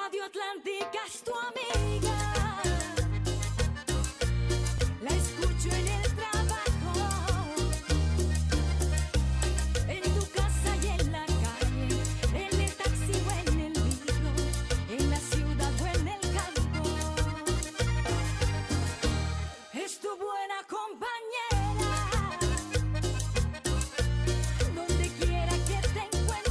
Radio Atlántica es tu amiga. La escucho en el trabajo, en tu casa y en la calle, en el taxi o en el micro, en la ciudad o en el campo. Es tu buena compañera, donde quiera que te encuentres.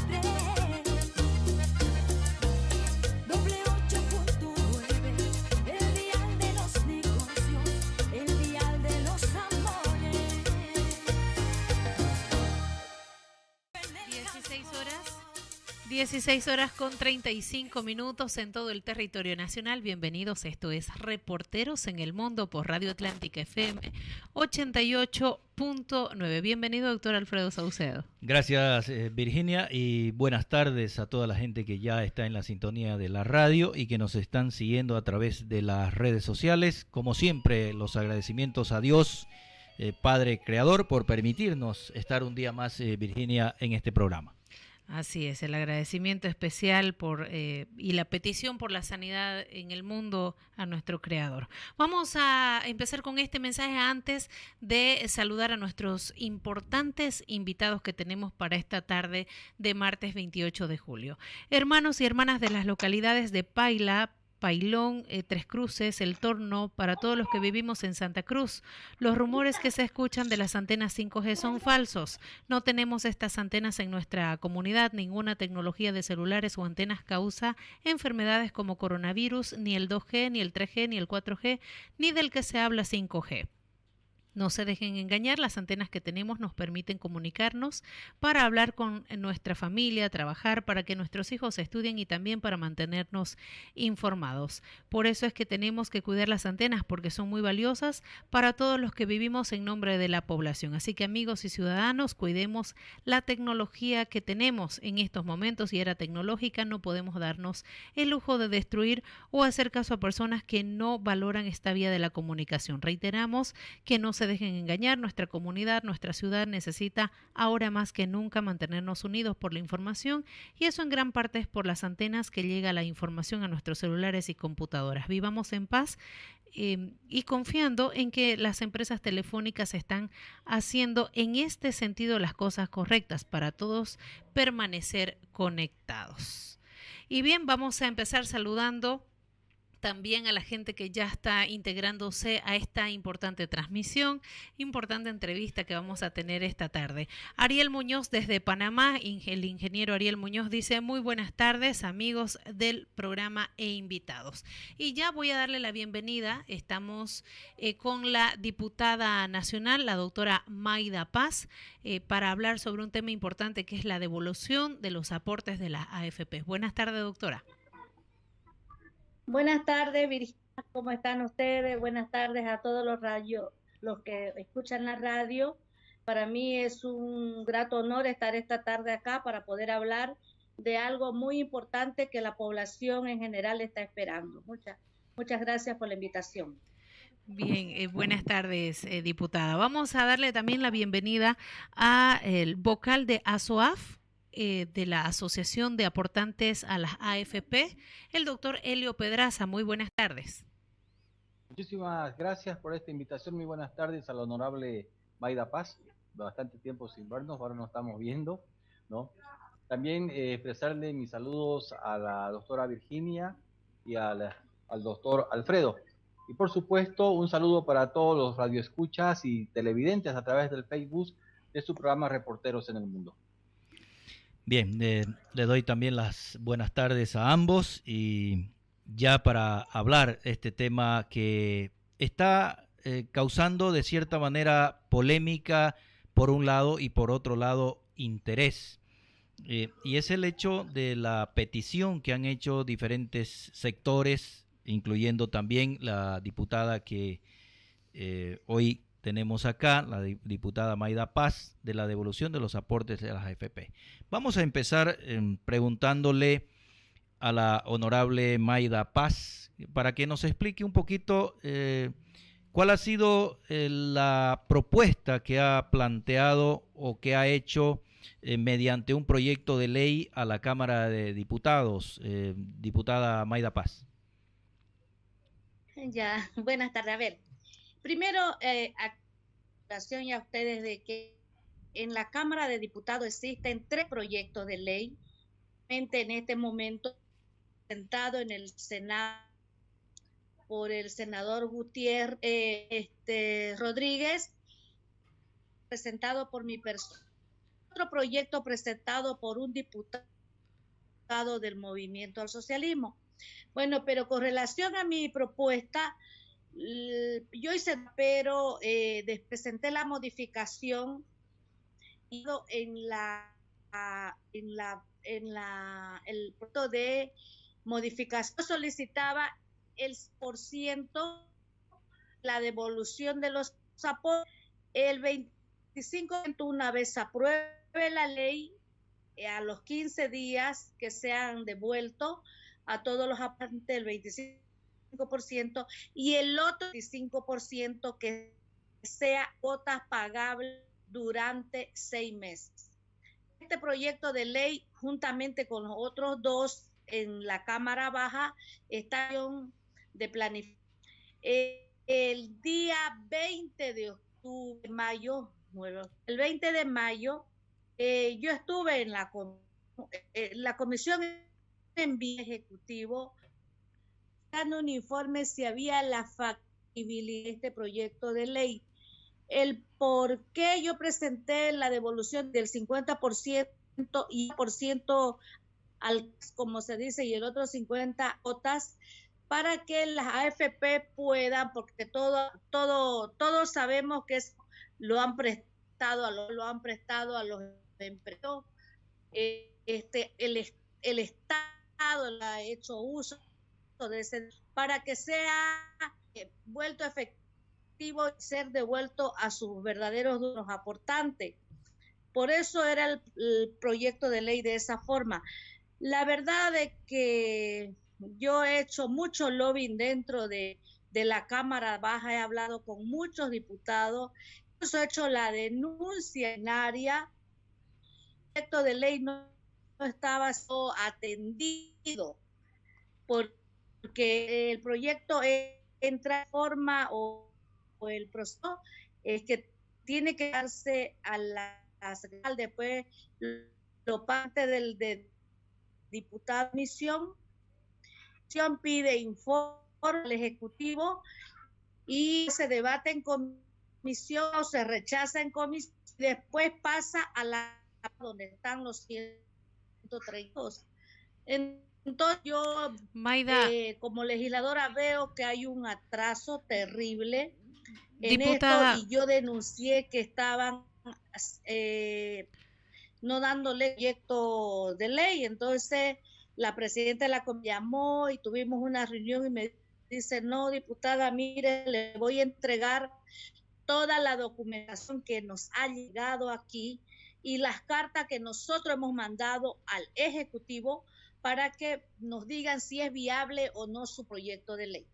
Doble 8.9, el dial de los negocios, el dial de los amores. 16 horas con 35 minutos en todo el territorio nacional. Bienvenidos, esto es Reporteros en el Mundo por Radio Atlántica FM 88.9. Bienvenido, doctor Alfredo Saucedo. Gracias, Virginia, y buenas tardes a toda la gente que ya está en la sintonía de la radio y que nos están siguiendo a través de las redes sociales. Como siempre, los agradecimientos a Dios, Padre Creador, por permitirnos estar un día más, Virginia, en este programa. Así es, el agradecimiento especial y la petición por la sanidad en el mundo a nuestro Creador. Vamos a empezar con este mensaje antes de saludar a nuestros importantes invitados que tenemos para esta tarde de martes 28 de julio. Hermanos y hermanas de las localidades de Paila, Pailón, Tres Cruces, El Torno, para todos los que vivimos en Santa Cruz. Los rumores que se escuchan de las antenas 5G son falsos. No tenemos estas antenas en nuestra comunidad. Ninguna tecnología de celulares o antenas causa enfermedades como coronavirus, ni el 2G, ni el 3G, ni el 4G, ni del que se habla 5G. No se dejen engañar, las antenas que tenemos nos permiten comunicarnos para hablar con nuestra familia, trabajar, para que nuestros hijos estudien y también para mantenernos informados. Por eso es que tenemos que cuidar las antenas, porque son muy valiosas para todos los que vivimos en nombre de la población. Así que, amigos y ciudadanos, cuidemos la tecnología que tenemos en estos momentos y era tecnológica. No podemos darnos el lujo de destruir o hacer caso a personas que no valoran esta vía de la comunicación. Reiteramos que no se dejen engañar, nuestra comunidad, nuestra ciudad necesita ahora más que nunca mantenernos unidos por la información, y eso en gran parte es por las antenas que llega la información a nuestros celulares y computadoras. Vivamos en paz y confiando en que las empresas telefónicas están haciendo en este sentido las cosas correctas para todos permanecer conectados. Y bien, vamos a empezar saludando también a la gente que ya está integrándose a esta importante transmisión, importante entrevista que vamos a tener esta tarde. Ariel Muñoz desde Panamá, el ingeniero Ariel Muñoz dice: muy buenas tardes, amigos del programa e invitados. Y ya voy a darle la bienvenida, estamos con la diputada nacional, la doctora Mayda Paz, para hablar sobre un tema importante que es la devolución de los aportes de las AFP. Buenas tardes, doctora. Buenas tardes, Virginia, ¿cómo están ustedes? Buenas tardes a todos los que escuchan la radio. Para mí es un grato honor estar esta tarde acá para poder hablar de algo muy importante que la población en general está esperando. Muchas gracias por la invitación. Bien, buenas tardes, diputada. Vamos a darle también la bienvenida al vocal de ASOAF, de la Asociación de Aportantes a las AFP, el doctor Helio Pedraza. Muy buenas tardes. Muchísimas gracias por esta invitación. Muy buenas tardes a la honorable Mayda Paz. Bastante tiempo sin vernos, ahora nos estamos viendo, ¿no? También expresarle mis saludos a la doctora Virginia y al doctor Alfredo. Y por supuesto, un saludo para todos los radioescuchas y televidentes a través del Facebook de su programa Reporteros en el Mundo. Bien, le doy también las buenas tardes a ambos, y ya para hablar este tema que está causando de cierta manera polémica por un lado y por otro lado interés, y es el hecho de la petición que han hecho diferentes sectores, incluyendo también la diputada que hoy tenemos acá, la diputada Mayda Paz, de la devolución de los aportes de las AFP. Vamos a empezar preguntándole a la honorable Mayda Paz para que nos explique un poquito cuál ha sido la propuesta que ha planteado o que ha hecho mediante un proyecto de ley a la Cámara de Diputados, diputada Mayda Paz. Ya, buenas tardes. A ver, primero, aclaración a ustedes de que en la Cámara de Diputados existen 3 proyectos de ley. En este momento, presentado en el Senado por el senador Gutiérrez Rodríguez, presentado por mi persona. Otro proyecto presentado por un diputado del Movimiento al Socialismo. Bueno, pero con relación a mi propuesta, yo hice, pero presenté la modificación el punto de modificación solicitaba el % la devolución de los aportes, el 25% una vez apruebe la ley, a los 15 días que sean devueltos a todos los aportantes el 25% y el otro 25% que sea cuotas pagables durante 6 meses. Este proyecto de ley, juntamente con los otros 2 en la Cámara Baja, está de planificación. El día 20 de octubre, el 20 de mayo, yo estuve en la comisión ejecutivo dando un informe si había la factibilidad de este proyecto de ley. El por qué yo presenté la devolución del 50% y por ciento como se dice, y el otro 50 cuotas, para que las AFP puedan, porque todos sabemos que lo han prestado a los empleados. El Estado le ha hecho uso de ese para que sea vuelto efectivo y ser devuelto a sus verdaderos dueños aportantes. Por eso era el proyecto de ley de esa forma. La verdad es que yo he hecho mucho lobbying dentro de la Cámara Baja, he hablado con muchos diputados, incluso he hecho la denuncia en área. El proyecto de ley no estaba atendido porque el proyecto entra en forma o el proceso es que tiene que darse a la secretaria, después lo parte del diputado de misión pide informe al Ejecutivo y se debate en comisión o se rechaza en comisión y después pasa a la donde están los 132. Entonces yo Mayda, como legisladora veo que hay un atraso terrible en diputada, esto y yo denuncié que estaban no dándole proyecto de ley. Entonces la presidenta de la comisión llamó y tuvimos una reunión y me dice, no, diputada, mire, le voy a entregar toda la documentación que nos ha llegado aquí y las cartas que nosotros hemos mandado al Ejecutivo para que nos digan si es viable o no su proyecto de ley.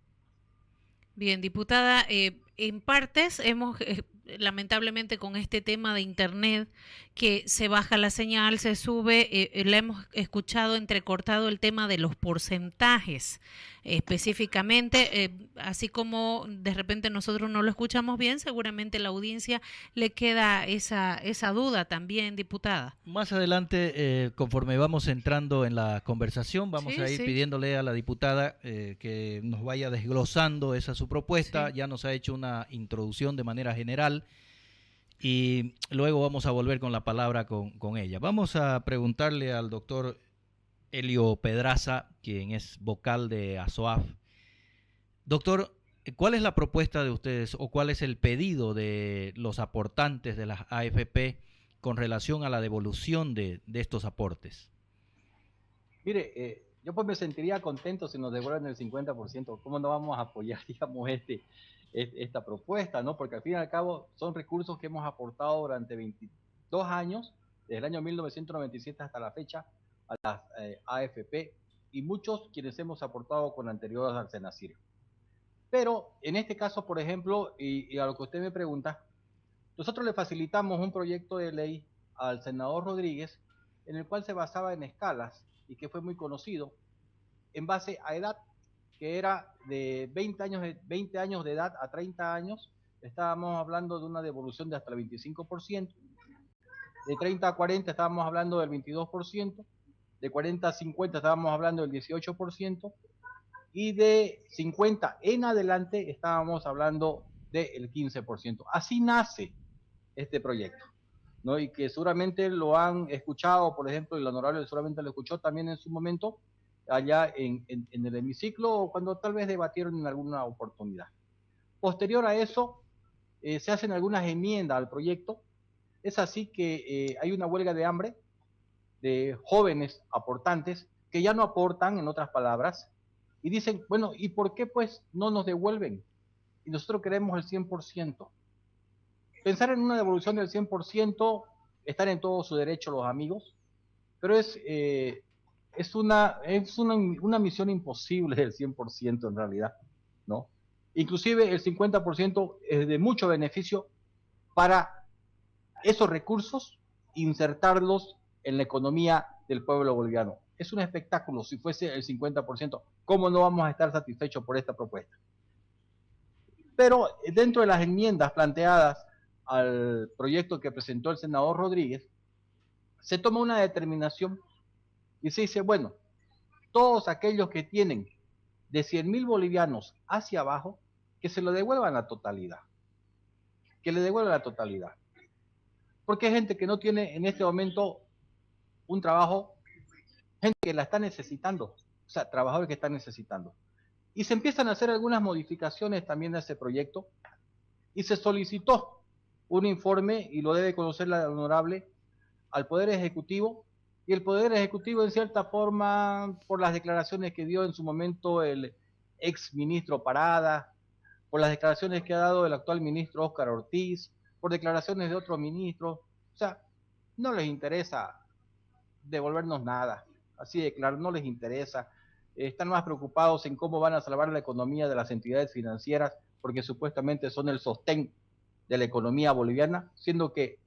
Bien, diputada, en partes hemos, lamentablemente con este tema de Internet, que se baja la señal, se sube, la hemos escuchado entrecortado el tema de los porcentajes específicamente, así como de repente nosotros no lo escuchamos bien, seguramente la audiencia le queda esa duda también, diputada. Más adelante, conforme vamos entrando en la conversación, vamos Sí, a ir sí. pidiéndole a la diputada que nos vaya desglosando esa su propuesta. Sí. Ya nos ha hecho una introducción de manera general y luego vamos a volver con la palabra con ella. Vamos a preguntarle al doctor Elio Pedraza, quien es vocal de ASOAF. Doctor, ¿cuál es la propuesta de ustedes o cuál es el pedido de los aportantes de las AFP con relación a la devolución de estos aportes? Mire, yo pues me sentiría contento si nos devuelven el 50%. ¿Cómo no vamos a apoyar, digamos, esta propuesta, ¿no? Porque al fin y al cabo son recursos que hemos aportado durante 22 años, desde el año 1997 hasta la fecha, a las AFP, y muchos quienes hemos aportado con anterioridad al Senacir. Pero en este caso, por ejemplo, y a lo que usted me pregunta, nosotros le facilitamos un proyecto de ley al senador Rodríguez, en el cual se basaba en escalas y que fue muy conocido, en base a edad, que era de 20 años de edad a 30 años, estábamos hablando de una devolución de hasta el 25%, de 30 a 40 estábamos hablando del 22%, de 40 a 50 estábamos hablando del 18%, y de 50 en adelante estábamos hablando del 15%. Así nace este proyecto, ¿no? Y que seguramente lo han escuchado, por ejemplo, el honorable seguramente lo escuchó también en su momento, allá en el hemiciclo, o cuando tal vez debatieron en alguna oportunidad. Posterior a eso, se hacen algunas enmiendas al proyecto. Es así que hay una huelga de hambre de jóvenes aportantes que ya no aportan, en otras palabras, y dicen, bueno, ¿y por qué pues no nos devuelven? Y nosotros queremos el 100%. Pensar en una devolución del 100%, están en todo su derecho los amigos, pero es una misión imposible del 100% en realidad, ¿no? Inclusive el 50% es de mucho beneficio para esos recursos, insertarlos en la economía del pueblo boliviano. Es un espectáculo si fuese el 50%. ¿Cómo no vamos a estar satisfechos por esta propuesta? Pero dentro de las enmiendas planteadas al proyecto que presentó el senador Rodríguez, se toma una determinación y se dice, bueno, todos aquellos que tienen de 100.000 bolivianos hacia abajo, que se lo devuelvan la totalidad. Que le devuelvan la totalidad. Porque hay gente que no tiene en este momento un trabajo, gente que la está necesitando, o sea, trabajadores que están necesitando. Y se empiezan a hacer algunas modificaciones también a ese proyecto y se solicitó un informe, y lo debe conocer la honorable, al Poder Ejecutivo, y el Poder Ejecutivo en cierta forma, por las declaraciones que dio en su momento el ex ministro Parada, por las declaraciones que ha dado el actual ministro Óscar Ortiz, por declaraciones de otros ministros, o sea, no les interesa devolvernos nada, así de claro, no les interesa, están más preocupados en cómo van a salvar la economía de las entidades financieras, porque supuestamente son el sostén de la economía boliviana, siendo que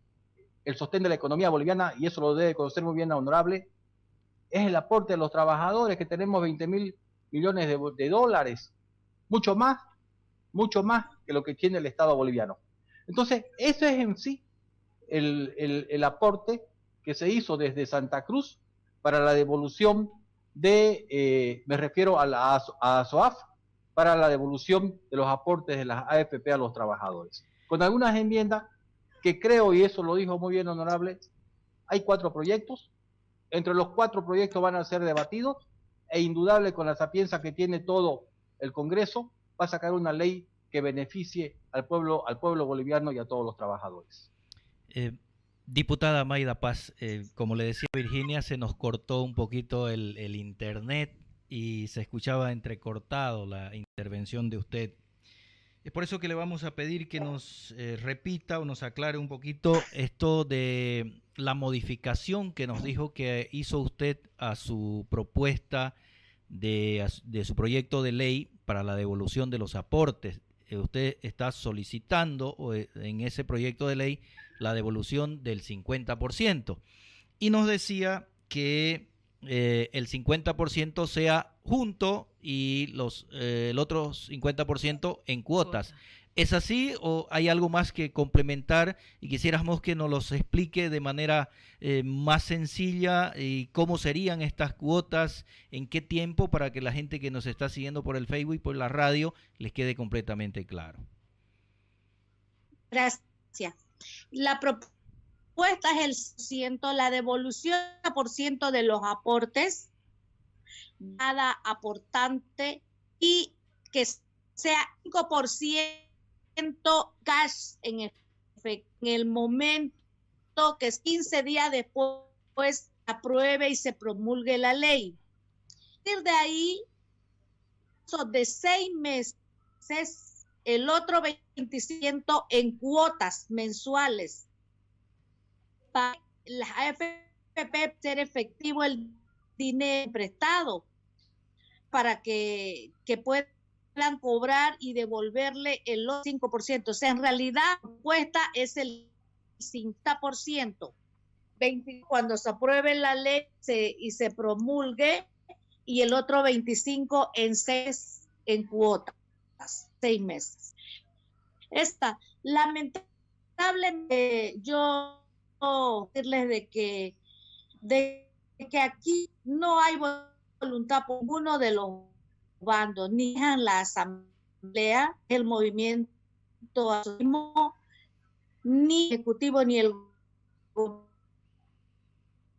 el sostén de la economía boliviana, y eso lo debe conocer muy bien la honorable, es el aporte de los trabajadores, que tenemos 20.000 millones de dólares, mucho más que lo que tiene el Estado boliviano. Entonces, eso es en sí el aporte que se hizo desde Santa Cruz para la devolución me refiero a la ASOAF, para la devolución de los aportes de las AFP a los trabajadores. Con algunas enmiendas que creo, y eso lo dijo muy bien honorable, hay 4 proyectos, entre los 4 proyectos van a ser debatidos, e indudable con la sapienza que tiene todo el Congreso, va a sacar una ley que beneficie al pueblo boliviano y a todos los trabajadores. Diputada Mayda Paz, como le decía Virginia, se nos cortó un poquito el internet y se escuchaba entrecortado la intervención de usted. Es por eso que le vamos a pedir que nos repita o nos aclare un poquito esto de la modificación que nos dijo que hizo usted a su propuesta de su proyecto de ley para la devolución de los aportes. Usted está solicitando en ese proyecto de ley la devolución del 50%. Y nos decía que el 50% sea junto y el otro 50% en cuotas. ¿Es así o hay algo más que complementar? Y quisiéramos que nos los explique de manera más sencilla y cómo serían estas cuotas, en qué tiempo, para que la gente que nos está siguiendo por el Facebook y por la radio les quede completamente claro. Gracias. La propuesta es la devolución del 100% de los aportes cada aportante y que sea 5% cash en el momento que es 15 días después apruebe y se promulgue la ley. A partir de ahí, de 6 meses, el otro 20% en cuotas mensuales para las AFP ser efectivo el dinero prestado para que puedan cobrar y devolverle el 5%. O sea, en realidad la propuesta es el 50%. cuando se apruebe la ley y se promulgue, y el otro 25 en cuotas, 6 meses. Lamentablemente, yo decirles de que aquí no hay voluntad por ninguno de los bandos, ni en la asamblea, el movimiento, ni el ejecutivo, ni el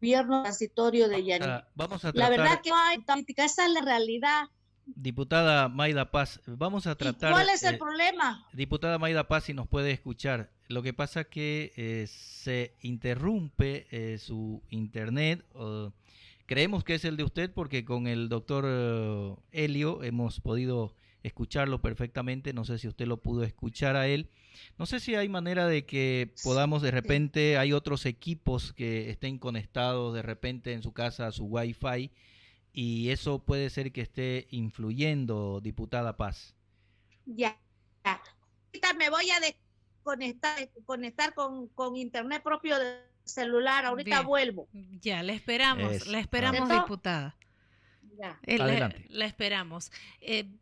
gobierno transitorio de Yaní. Vamos a La verdad tratar, que no hay política, esa es la realidad. diputada Mayda Paz, vamos a ¿Y tratar, cuál es el problema? diputada Mayda Paz, si nos puede escuchar. Lo que pasa es que se interrumpe su internet. Creemos que es el de usted porque con el doctor Helio hemos podido escucharlo perfectamente. No sé si usted lo pudo escuchar a él. No sé si hay manera de que podamos de repente, hay otros equipos que estén conectados de repente en su casa a su Wi-Fi y eso puede ser que esté influyendo, diputada Paz. Ya. Ahorita me voy a conectar con internet propio del celular. Ahorita Bien. vuelvo. Ya, la esperamos, ¿Cierto? diputada. Ya. Adelante. La esperamos.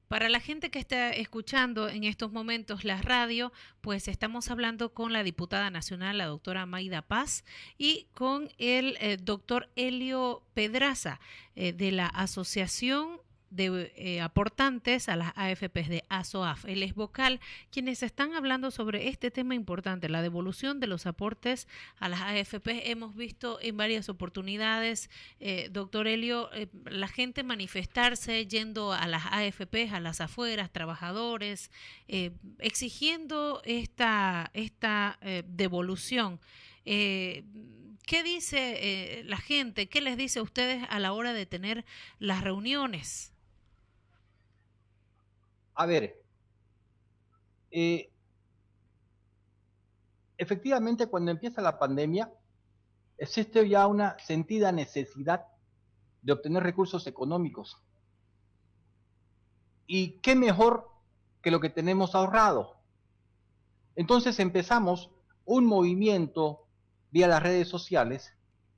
Para la gente que está escuchando en estos momentos la radio, pues estamos hablando con la diputada nacional, la doctora Mayda Paz, y con el doctor Helio Pedraza, de la Asociación de Aportantes a las AFPs de ASOAF. Él es vocal, quienes están hablando sobre este tema importante, la devolución de los aportes a las AFPs. Hemos visto en varias oportunidades, doctor Helio, la gente manifestarse yendo a las AFPs, a las afueras, trabajadores, exigiendo esta devolución. ¿Qué dice la gente? ¿Qué les dice a ustedes a la hora de tener las reuniones? A ver, efectivamente cuando empieza la pandemia, existe ya una sentida necesidad de obtener recursos económicos. ¿Y qué mejor que lo que tenemos ahorrado? Entonces empezamos un movimiento vía las redes sociales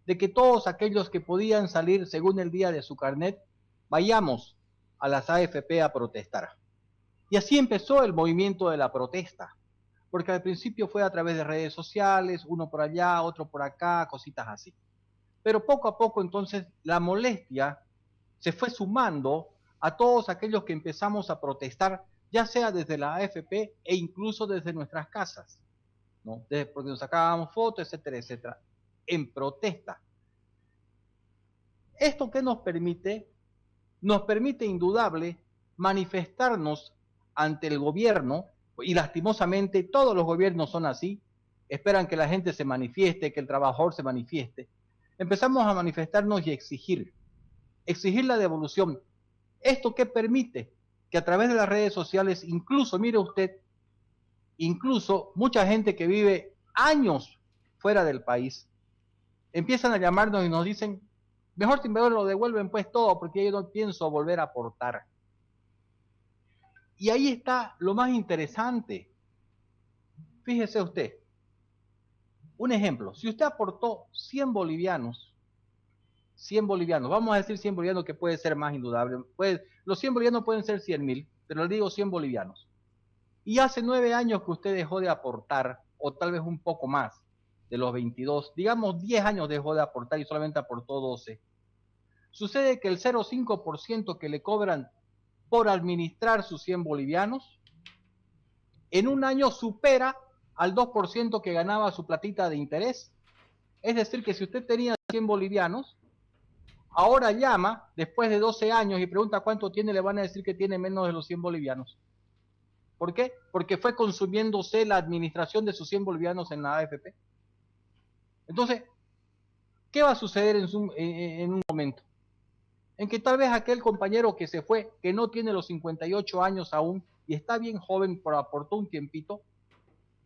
de que todos aquellos que podían salir según el día de su carnet, vayamos a las AFP a protestar. Y así empezó el movimiento de la protesta, porque al principio fue a través de redes sociales, uno por allá, otro por acá, cositas así. Pero poco a poco entonces la molestia se fue sumando a todos aquellos que empezamos a protestar, ya sea desde la AFP e incluso desde nuestras casas, ¿no? Porque nos sacábamos fotos, etcétera, etcétera, en protesta. ¿Esto qué nos permite? Nos permite indudable manifestarnos ante el gobierno, y lastimosamente todos los gobiernos son así, esperan que la gente se manifieste, que el trabajador se manifieste. Empezamos a manifestarnos y exigir la devolución. ¿Esto qué permite? Que a través de las redes sociales, incluso, mire usted, incluso mucha gente que vive años fuera del país, empiezan a llamarnos y nos dicen, mejor si me lo devuelven pues todo, porque yo no pienso volver a aportar. Y ahí está lo más interesante. Fíjese usted, un ejemplo, si usted aportó 100 bolivianos, vamos a decir 100 bolivianos que puede ser más indudable, los 100 bolivianos pueden ser 100.000, pero le digo 100 bolivianos. Y hace 9 años que usted dejó de aportar, o tal vez un poco más, de los 22, digamos 10 años dejó de aportar y solamente aportó 12. Sucede que el 0,5% que le cobran por administrar sus 100 bolivianos, en un año supera al 2% que ganaba su platita de interés. Es decir, que si usted tenía 100 bolivianos, ahora llama después de 12 años y pregunta cuánto tiene, le van a decir que tiene menos de los 100 bolivianos. ¿Por qué? Porque fue consumiéndose la administración de sus 100 bolivianos en la AFP. Entonces, ¿qué va a suceder en un momento? En que tal vez aquel compañero que se fue, que no tiene los 58 años aún y está bien joven, pero aportó un tiempito,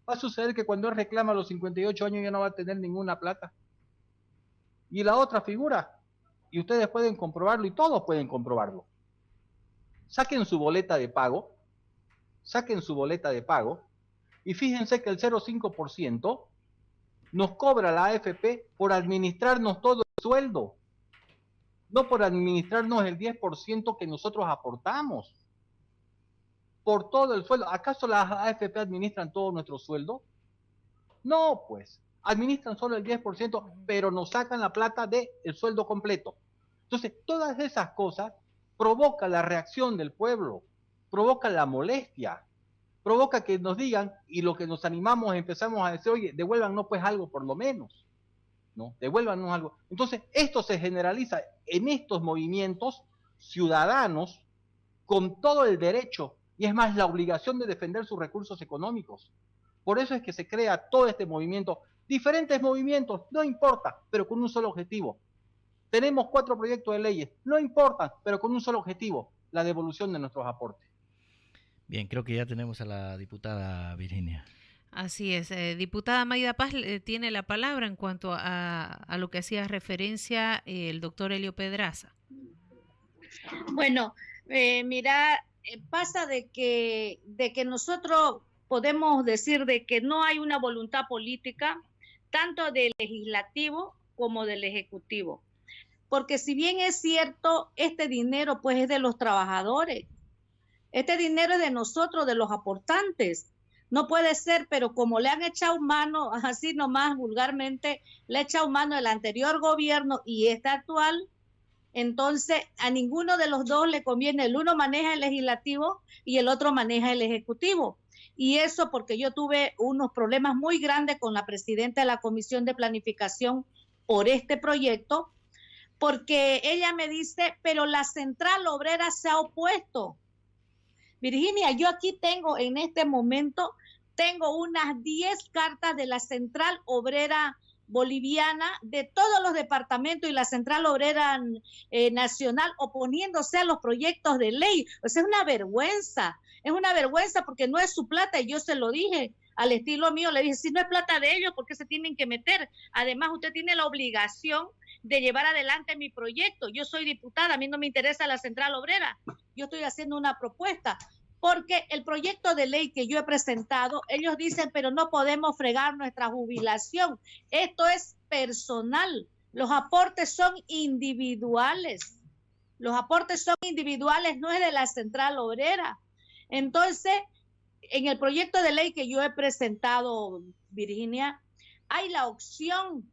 va a suceder que cuando él reclama los 58 años ya no va a tener ninguna plata. Y la otra figura, y ustedes pueden comprobarlo y todos pueden comprobarlo, saquen su boleta de pago y fíjense que el 0,5% nos cobra la AFP por administrarnos todo el sueldo, no por administrarnos el 10% que nosotros aportamos. Por todo el sueldo. ¿Acaso las AFP administran todo nuestro sueldo? No, pues. Administran solo el 10%, pero nos sacan la plata del sueldo completo. Entonces, todas esas cosas provocan la reacción del pueblo, provocan la molestia, provoca que nos digan, y lo que nos animamos empezamos a decir, oye, devuélvanos pues algo por lo menos, ¿no? Devuélvanos algo. Entonces, esto se generaliza en estos movimientos ciudadanos con todo el derecho, y es más, la obligación de defender sus recursos económicos. Por eso es que se crea todo este movimiento, diferentes movimientos, no importa, pero con un solo objetivo. Tenemos 4 proyectos de leyes, no importa, pero con un solo objetivo, la devolución de nuestros aportes. Bien, creo que ya tenemos a la diputada Virginia. Así es. Diputada Mayda Paz tiene la palabra en cuanto a lo que hacía referencia el doctor Elio Pedraza. Bueno, mira, pasa de que nosotros podemos decir de que no hay una voluntad política, tanto del legislativo como del ejecutivo. Porque si bien es cierto, este dinero pues es de los trabajadores, este dinero es de nosotros, de los aportantes. No puede ser, pero como le han echado mano, así nomás vulgarmente, le ha echado mano el anterior gobierno y este actual, entonces a ninguno de los dos le conviene. El uno maneja el legislativo y el otro maneja el ejecutivo. Y eso porque yo tuve unos problemas muy grandes con la presidenta de la Comisión de Planificación por este proyecto, porque ella me dice, pero la Central Obrera se ha opuesto. Virginia, yo aquí tengo en este momento, tengo unas 10 cartas de la Central Obrera Boliviana, de todos los departamentos y la Central Obrera Nacional oponiéndose a los proyectos de ley. O sea, es una vergüenza porque no es su plata y yo se lo dije al estilo mío, le dije, si no es plata de ellos, ¿por qué se tienen que meter? Además, usted tiene la obligación de llevar adelante mi proyecto. Yo soy diputada, a mí no me interesa la Central Obrera. Yo estoy haciendo una propuesta, porque el proyecto de ley que yo he presentado, ellos dicen, pero no podemos fregar nuestra jubilación. Esto es personal. Los aportes son individuales. Los aportes son individuales, no es de la Central Obrera. Entonces, en el proyecto de ley que yo he presentado, Virginia, hay la opción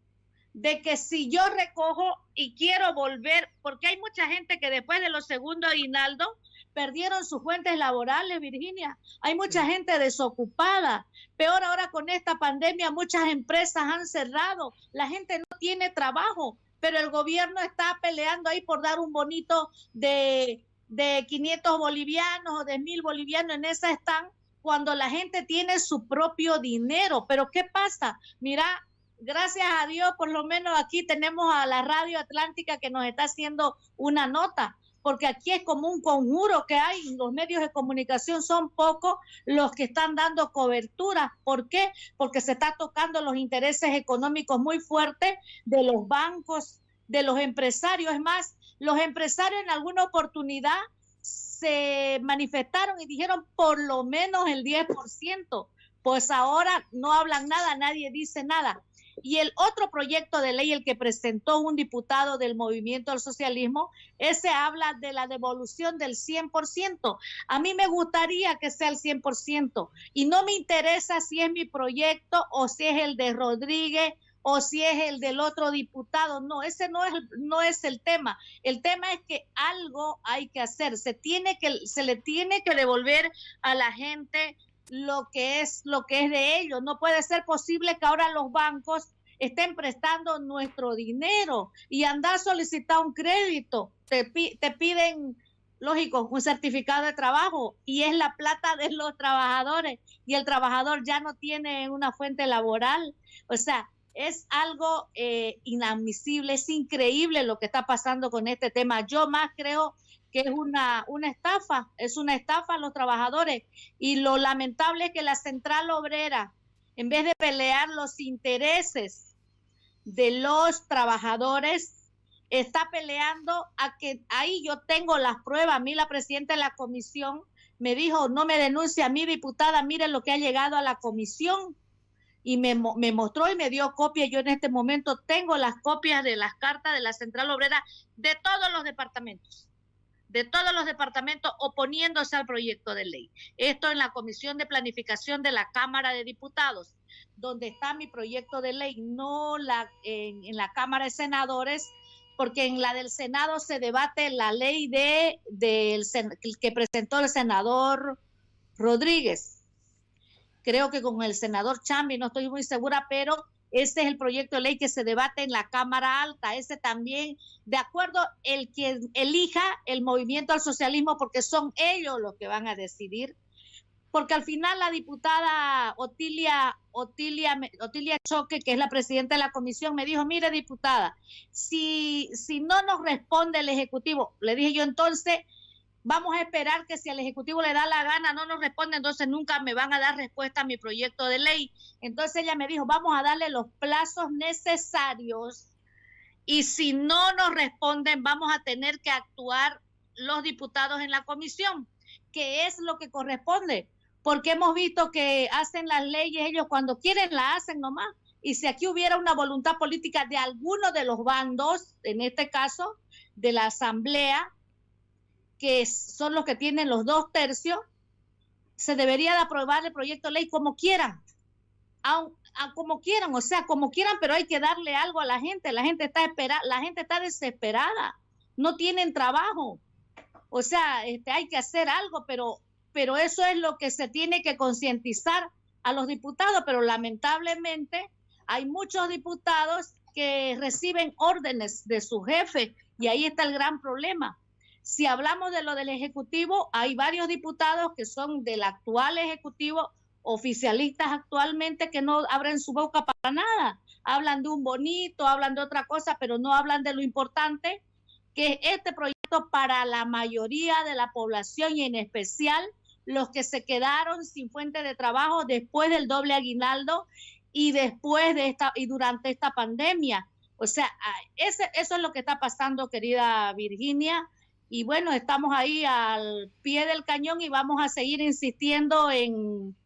de que si yo recojo y quiero volver, porque hay mucha gente que después de los segundos aguinaldo perdieron sus fuentes laborales, Virginia. Hay mucha gente desocupada. Peor ahora con esta pandemia, muchas empresas han cerrado. La gente no tiene trabajo, pero el gobierno está peleando ahí por dar un bonito de 500 bolivianos o de 1,000 bolivianos. En esa están cuando la gente tiene su propio dinero. Pero ¿qué pasa? Mira, gracias a Dios, por lo menos aquí tenemos a la Radio Atlántica que nos está haciendo una nota, porque aquí es como un conjuro que hay, los medios de comunicación son pocos los que están dando cobertura. ¿Por qué? Porque se está tocando los intereses económicos muy fuertes de los bancos, de los empresarios. Es más, los empresarios en alguna oportunidad se manifestaron y dijeron por lo menos el 10%. Pues ahora no hablan nada, nadie dice nada. Y el otro proyecto de ley, el que presentó un diputado del Movimiento al Socialismo, ese habla de la devolución del 100%. A mí me gustaría que sea el 100%. Y no me interesa si es mi proyecto o si es el de Rodríguez o si es el del otro diputado. No, ese no es el tema. El tema es que algo hay que hacer. Se le tiene que devolver a la gente lo que es de ellos. No puede ser posible que ahora los bancos estén prestando nuestro dinero y andar a solicitar un crédito. Te piden, lógico, un certificado de trabajo y es la plata de los trabajadores y el trabajador ya no tiene una fuente laboral. O sea, es algo inadmisible, es increíble lo que está pasando con este tema. Yo más creo que es una estafa a los trabajadores, y lo lamentable es que la Central Obrera, en vez de pelear los intereses de los trabajadores, está peleando a que ahí yo tengo las pruebas. A mí la presidenta de la comisión me dijo, no me denuncie a mi diputada, mire lo que ha llegado a la comisión. y me mostró y me dio copia. Yo en este momento tengo las copias de las cartas de la Central Obrera de todos los departamentos oponiéndose al proyecto de ley. Esto en la Comisión de Planificación de la Cámara de Diputados, donde está mi proyecto de ley, no en la Cámara de Senadores, porque en la del Senado se debate la ley que presentó el senador Rodríguez. Creo que con el senador Chambi, no estoy muy segura, pero ese es el proyecto de ley que se debate en la Cámara Alta. Ese también, de acuerdo, el que elija el Movimiento al Socialismo, porque son ellos los que van a decidir. Porque al final la diputada Otilia Choque, que es la presidenta de la comisión, me dijo, mire diputada, si no nos responde el Ejecutivo, le dije yo, entonces vamos a esperar que si al Ejecutivo le da la gana no nos responde, entonces nunca me van a dar respuesta a mi proyecto de ley. Entonces ella me dijo, vamos a darle los plazos necesarios y si no nos responden vamos a tener que actuar los diputados en la comisión, que es lo que corresponde, porque hemos visto que hacen las leyes, ellos cuando quieren la hacen nomás. Y si aquí hubiera una voluntad política de alguno de los bandos, en este caso de la Asamblea, que son los que tienen los 2/3, se debería de aprobar el proyecto de ley como quieran, como quieran, o sea, como quieran, pero hay que darle algo a la gente está desesperada, no tienen trabajo, o sea, hay que hacer algo, pero eso es lo que se tiene que concientizar a los diputados, pero lamentablemente hay muchos diputados que reciben órdenes de su jefe y ahí está el gran problema. Si hablamos de lo del Ejecutivo, hay varios diputados que son del actual Ejecutivo, oficialistas actualmente, que no abren su boca para nada. Hablan de un bonito, hablan de otra cosa, pero no hablan de lo importante, que es este proyecto para la mayoría de la población y en especial los que se quedaron sin fuente de trabajo después del doble aguinaldo y durante esta pandemia. O sea, eso es lo que está pasando, querida Virginia. Y bueno, estamos ahí al pie del cañón y vamos a seguir insistiendo en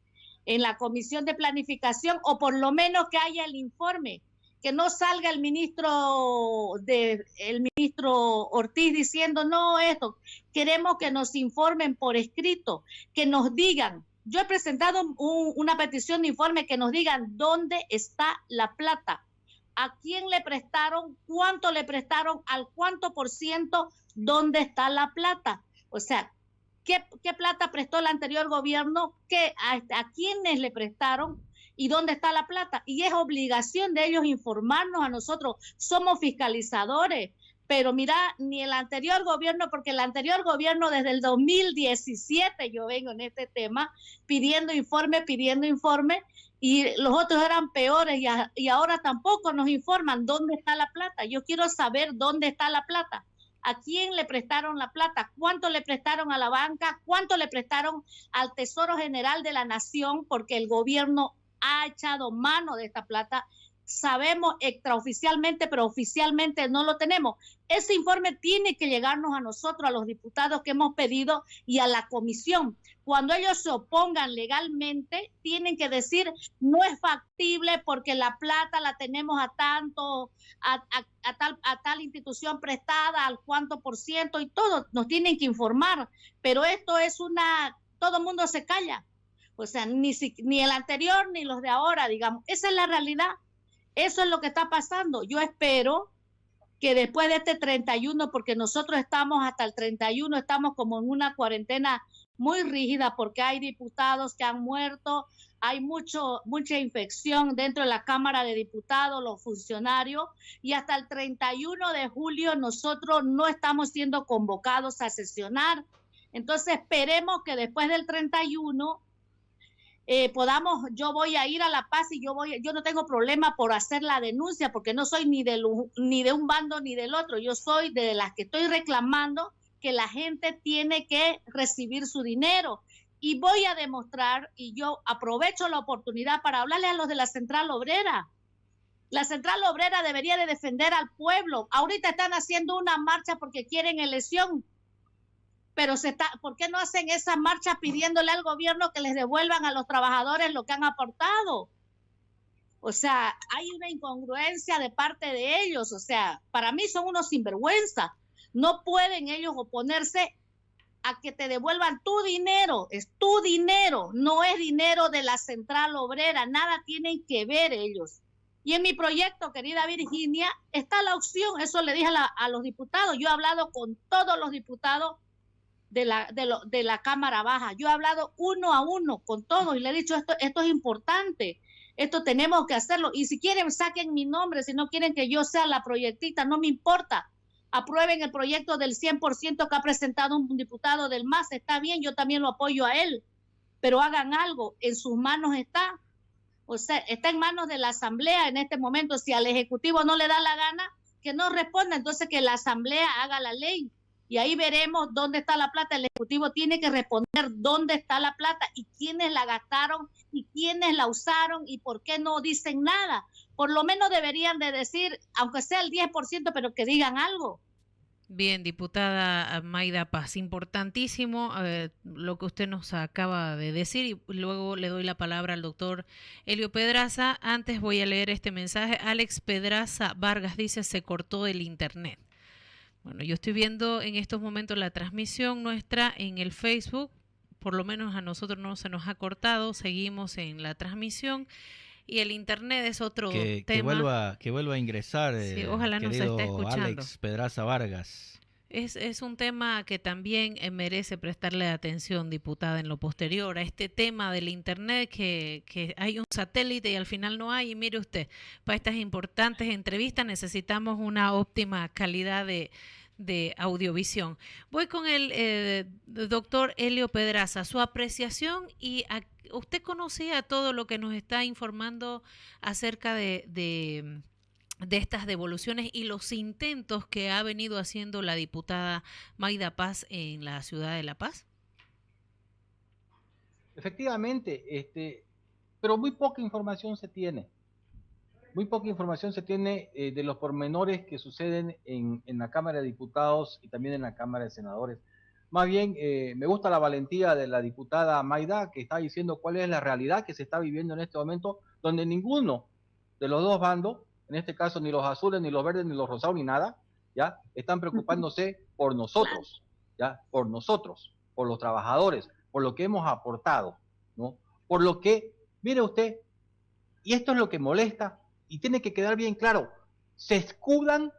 la Comisión de Planificación, o por lo menos que haya el informe, que no salga el ministro Ortiz diciendo, no, esto, queremos que nos informen por escrito, que nos digan. Yo he presentado una petición de informe que nos digan dónde está la plata, a quién le prestaron, cuánto le prestaron, al cuánto por ciento, dónde está la plata. O sea, ¿qué plata prestó el anterior gobierno? ¿A quiénes le prestaron? ¿Y dónde está la plata? Y es obligación de ellos informarnos a nosotros. Somos fiscalizadores. Pero mira, ni el anterior gobierno, porque el anterior gobierno desde el 2017 yo vengo en este tema pidiendo informe, y los otros eran peores y ahora tampoco nos informan dónde está la plata. Yo quiero saber dónde está la plata. ¿A quién le prestaron la plata? ¿Cuánto le prestaron a la banca? ¿Cuánto le prestaron al Tesoro General de la Nación? Porque el gobierno ha echado mano de esta plata. Sabemos extraoficialmente, pero oficialmente no lo tenemos. Ese informe tiene que llegarnos a nosotros, a los diputados que hemos pedido y a la comisión. Cuando ellos se opongan legalmente, tienen que decir, no es factible porque la plata la tenemos a tal institución prestada, al cuánto por ciento, y todo, nos tienen que informar. Pero esto es todo el mundo se calla. O sea, ni el anterior ni los de ahora, digamos. Esa es la realidad. Eso es lo que está pasando. Yo espero que después de este 31, porque nosotros estamos hasta el 31, estamos como en una cuarentena muy rígida porque hay diputados que han muerto, hay mucha infección dentro de la Cámara de Diputados, los funcionarios, y hasta el 31 de julio nosotros no estamos siendo convocados a sesionar. Entonces esperemos que después del 31 yo voy a ir a La Paz y yo no tengo problema por hacer la denuncia porque no soy ni de un bando ni del otro, yo soy de las que estoy reclamando que la gente tiene que recibir su dinero y voy a demostrar, y yo aprovecho la oportunidad para hablarle a los de la Central Obrera. La Central Obrera debería de defender al pueblo. Ahorita están haciendo una marcha porque quieren elección. Pero ¿por qué no hacen esa marcha pidiéndole al gobierno que les devuelvan a los trabajadores lo que han aportado? O sea, hay una incongruencia de parte de ellos. O sea, para mí son unos sinvergüenza. No pueden ellos oponerse a que te devuelvan tu dinero. Es tu dinero, no es dinero de la Central Obrera. Nada tienen que ver ellos. Y en mi proyecto, querida Virginia, está la opción. Eso le dije a los diputados. Yo he hablado con todos los diputados de la Cámara Baja. Yo he hablado uno a uno con todos y le he dicho, esto es importante. Esto tenemos que hacerlo. Y si quieren, saquen mi nombre. Si no quieren que yo sea la proyectista, no me importa. Aprueben el proyecto del 100% que ha presentado un diputado del MAS. Está bien, yo también lo apoyo a él. Pero hagan algo. En sus manos está. O sea, está en manos de la Asamblea en este momento. Si al Ejecutivo no le da la gana, que no responda. Entonces que la Asamblea haga la ley. Y ahí veremos dónde está la plata. El Ejecutivo tiene que responder dónde está la plata y quiénes la gastaron y quiénes la usaron y por qué no dicen nada. Por lo menos deberían de decir, aunque sea el 10%, pero que digan algo. Bien, diputada Mayda Paz, importantísimo lo que usted nos acaba de decir y luego le doy la palabra al doctor Helio Pedraza. Antes voy a leer este mensaje. Alex Pedraza Vargas dice, se cortó el internet. Bueno, yo estoy viendo en estos momentos la transmisión nuestra en el Facebook, por lo menos a nosotros no se nos ha cortado, seguimos en la transmisión y el internet es otro tema. Que vuelva a ingresar, sí, ojalá nos esté escuchando. Alex Pedraza Vargas. Es un tema que también merece prestarle atención, diputada, en lo posterior a este tema del internet, que hay un satélite y al final no hay. Y mire usted, para estas importantes entrevistas necesitamos una óptima calidad de audiovisión. Voy con el doctor Helio Pedraza, su apreciación y usted conocía todo lo que nos está informando acerca de estas devoluciones y los intentos que ha venido haciendo la diputada Mayda Paz en la ciudad de La Paz. Efectivamente, pero muy poca información se tiene. Muy poca información se tiene de los pormenores que suceden en la Cámara de Diputados y también en la Cámara de Senadores. Más bien, me gusta la valentía de la diputada Mayda, que está diciendo cuál es la realidad que se está viviendo en este momento, donde ninguno de los dos bandos, en este caso ni los azules, ni los verdes, ni los rosados, ni nada, ¿ya? Están preocupándose por nosotros, ¿ya? Por nosotros, por los trabajadores, por lo que hemos aportado, ¿no? Por lo que, mire usted, y esto es lo que molesta, y tiene que quedar bien claro, se escudan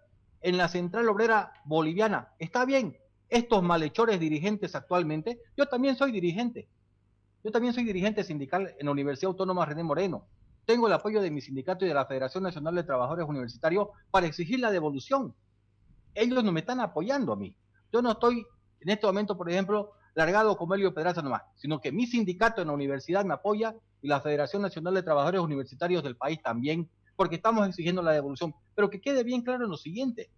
en la Central Obrera Boliviana. Está bien, estos malhechores dirigentes actualmente, yo también soy dirigente sindical en la Universidad Autónoma René Moreno. Tengo el apoyo de mi sindicato y de la Federación Nacional de Trabajadores Universitarios para exigir la devolución. Ellos no me están apoyando a mí. Yo no estoy en este momento, por ejemplo, largado como Helio Pedraza nomás, sino que mi sindicato en la universidad me apoya y la Federación Nacional de Trabajadores Universitarios del país también, porque estamos exigiendo la devolución. Pero que quede bien claro en lo siguiente.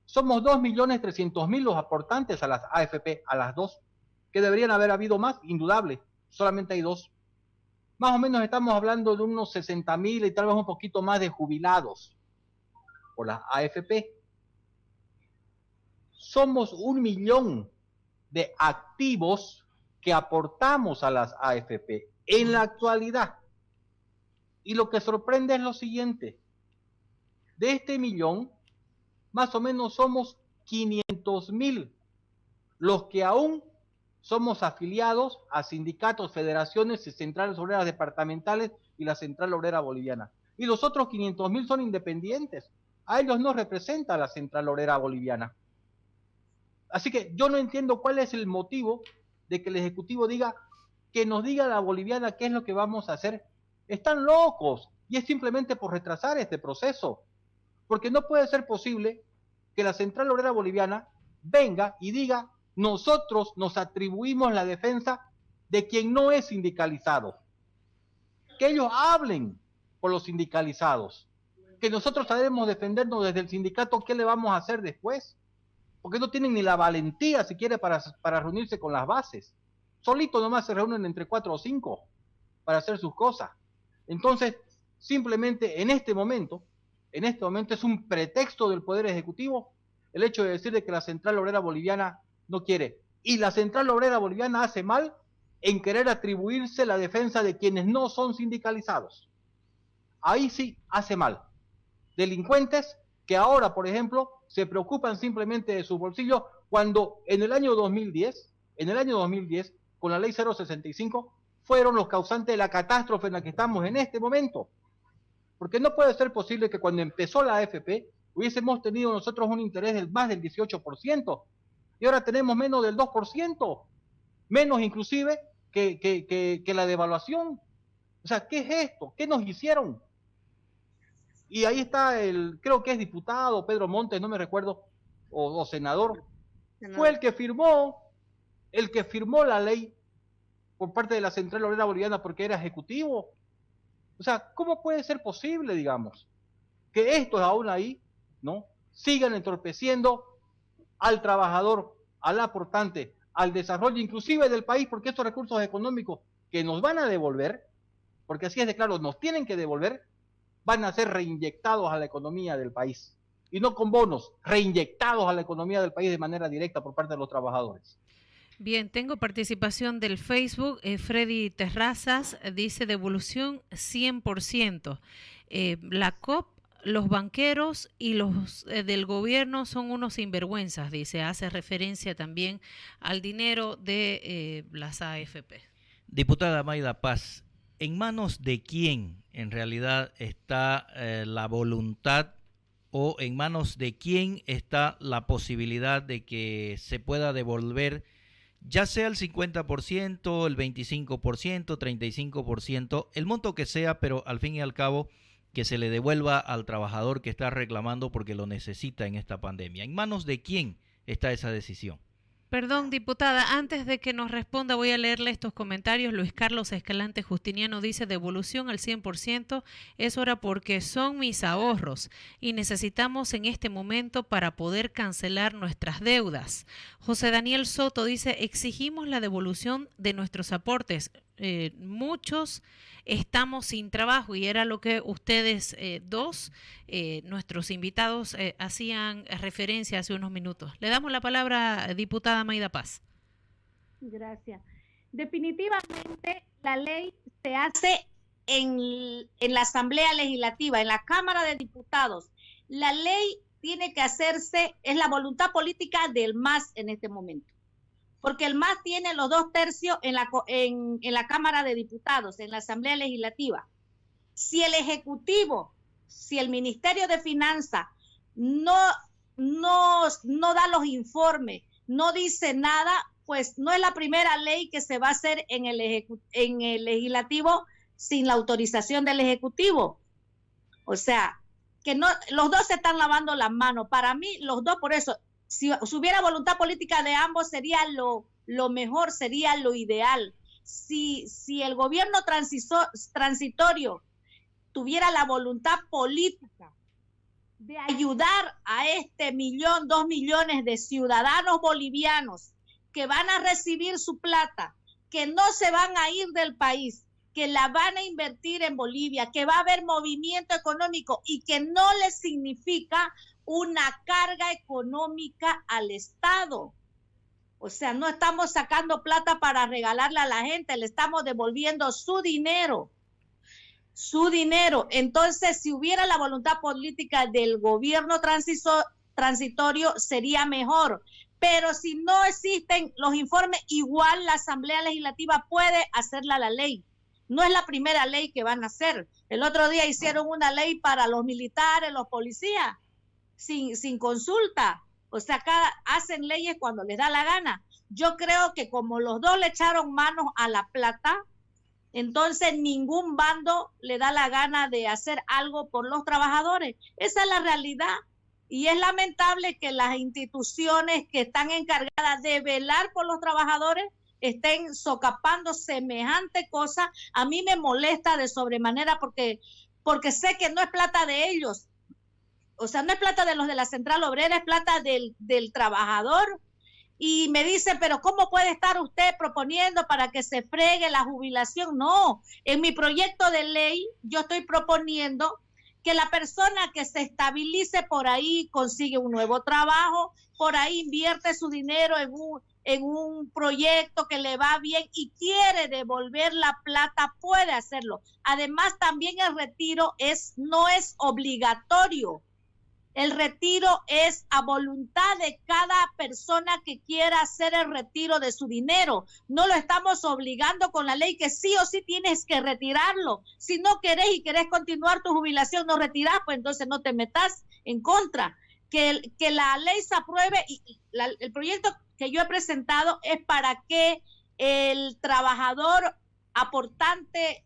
Somos 2.300.000 los aportantes a las AFP, a las dos, que deberían haber habido más, indudable. Solamente hay dos. Más o menos estamos hablando de unos 60.000 y tal vez un poquito más de jubilados por las AFP. Somos 1 millón de activos que aportamos a las AFP en la actualidad. Y lo que sorprende es lo siguiente. De este millón, más o menos somos 500.000 los que aún somos afiliados a sindicatos, federaciones y centrales obreras departamentales y la Central Obrera Boliviana. Y los otros 500.000 son independientes. A ellos no representa la Central Obrera Boliviana. Así que yo no entiendo cuál es el motivo de que el Ejecutivo diga, que nos diga a la boliviana qué es lo que vamos a hacer. Están locos y es simplemente por retrasar este proceso. Porque no puede ser posible que la Central Obrera Boliviana venga y diga, nosotros nos atribuimos la defensa de quien no es sindicalizado. Que ellos hablen por los sindicalizados. Que nosotros sabemos defendernos desde el sindicato, ¿qué le vamos a hacer después? Porque no tienen ni la valentía siquiera para reunirse con las bases. Solito nomás se reúnen entre 4 o 5 para hacer sus cosas. Entonces, simplemente en este momento es un pretexto del Poder Ejecutivo el hecho de decir de que la Central Obrera Boliviana no quiere. Y la Central Obrera Boliviana hace mal en querer atribuirse la defensa de quienes no son sindicalizados. ahí sí hace mal. Delincuentes que ahora, por ejemplo, se preocupan simplemente de su bolsillo, cuando en el año 2010, con la ley 065, fueron los causantes de la catástrofe en la que estamos en este momento. Porque no puede ser posible que cuando empezó la AFP hubiésemos tenido nosotros un interés del más del 18%, y ahora tenemos menos del 2%, menos inclusive que la devaluación. O sea, ¿qué es esto? ¿Qué nos hicieron? Y ahí está creo que es diputado, Pedro Montes, no me recuerdo, o senador, fue el que firmó la ley por parte de la Central Obrera Boliviana porque era ejecutivo. O sea, ¿cómo puede ser posible, digamos, que estos aún ahí, ¿no?, sigan entorpeciendo al trabajador, al aportante, al desarrollo inclusive del país, porque estos recursos económicos que nos van a devolver, porque así es de claro, nos tienen que devolver, van a ser reinyectados a la economía del país, y no con bonos, reinyectados a la economía del país de manera directa por parte de los trabajadores. Bien, tengo participación del Facebook. Freddy Terrazas dice devolución 100%. La COP, los banqueros y los del gobierno son unos sinvergüenzas, dice. Hace referencia también al dinero de las AFP. Diputada Mayda Paz, ¿en manos de quién en realidad está la voluntad o en manos de quién está la posibilidad de que se pueda devolver ya sea el 50%, el 25%, 35%, el monto que sea, pero al fin y al cabo que se le devuelva al trabajador que está reclamando porque lo necesita en esta pandemia? ¿En manos de quién está esa decisión? Perdón, diputada, antes de que nos responda voy a leerle estos comentarios. Luis Carlos Escalante Justiniano dice devolución al 100%, es hora porque son mis ahorros y necesitamos en este momento para poder cancelar nuestras deudas. José Daniel Soto dice exigimos la devolución de nuestros aportes. Muchos estamos sin trabajo y era lo que ustedes nuestros invitados hacían referencia hace unos minutos. Le damos la palabra, diputada Mayda Paz. Gracias. Definitivamente la ley se hace en la Asamblea Legislativa, en la Cámara de Diputados. La ley tiene que hacerse, es la voluntad política del MAS en este momento, porque el MAS tiene los 2/3 en la Cámara de Diputados, en la Asamblea Legislativa. Si el Ejecutivo, si el Ministerio de Finanzas no da los informes, no dice nada, pues no es la primera ley que se va a hacer en el Legislativo sin la autorización del Ejecutivo. O sea, que no, los dos se están lavando las manos. Para mí, los dos, por eso, si hubiera voluntad política de ambos, sería lo mejor, sería lo ideal. Si el gobierno transitorio tuviera la voluntad política de ayudar a 1, 2 millones de ciudadanos bolivianos que van a recibir su plata, que no se van a ir del país, que la van a invertir en Bolivia, que va a haber movimiento económico y que no les significa una carga económica al Estado. O sea, no estamos sacando plata para regalarle a la gente, le estamos devolviendo su dinero. Su dinero. Entonces, si hubiera la voluntad política del gobierno transitorio, sería mejor. Pero si no existen los informes, igual la Asamblea Legislativa puede hacerla la ley. No es la primera ley que van a hacer. El otro día hicieron una ley para los militares, los policías, sin consulta. O sea, hacen leyes cuando les da la gana. Yo creo que como los dos le echaron manos a la plata, entonces ningún bando le da la gana de hacer algo por los trabajadores. Esa es la realidad. Y es lamentable que las instituciones que están encargadas de velar por los trabajadores estén socapando semejante cosa. A mí me molesta de sobremanera porque sé que no es plata de ellos. O sea, no es plata de los de la Central Obrera, es plata del trabajador. Y me dice, pero ¿cómo puede estar usted proponiendo para que se fregue la jubilación? No, en mi proyecto de ley yo estoy proponiendo que la persona que se estabilice por ahí consigue un nuevo trabajo, por ahí invierte su dinero en un proyecto que le va bien y quiere devolver la plata, puede hacerlo. Además, también el retiro no es obligatorio. El retiro es a voluntad de cada persona que quiera hacer el retiro de su dinero. No lo estamos obligando con la ley que sí o sí tienes que retirarlo. Si no querés y querés continuar tu jubilación, no retirás, pues entonces no te metas en contra. Que la ley se apruebe y el proyecto que yo he presentado es para que el trabajador aportante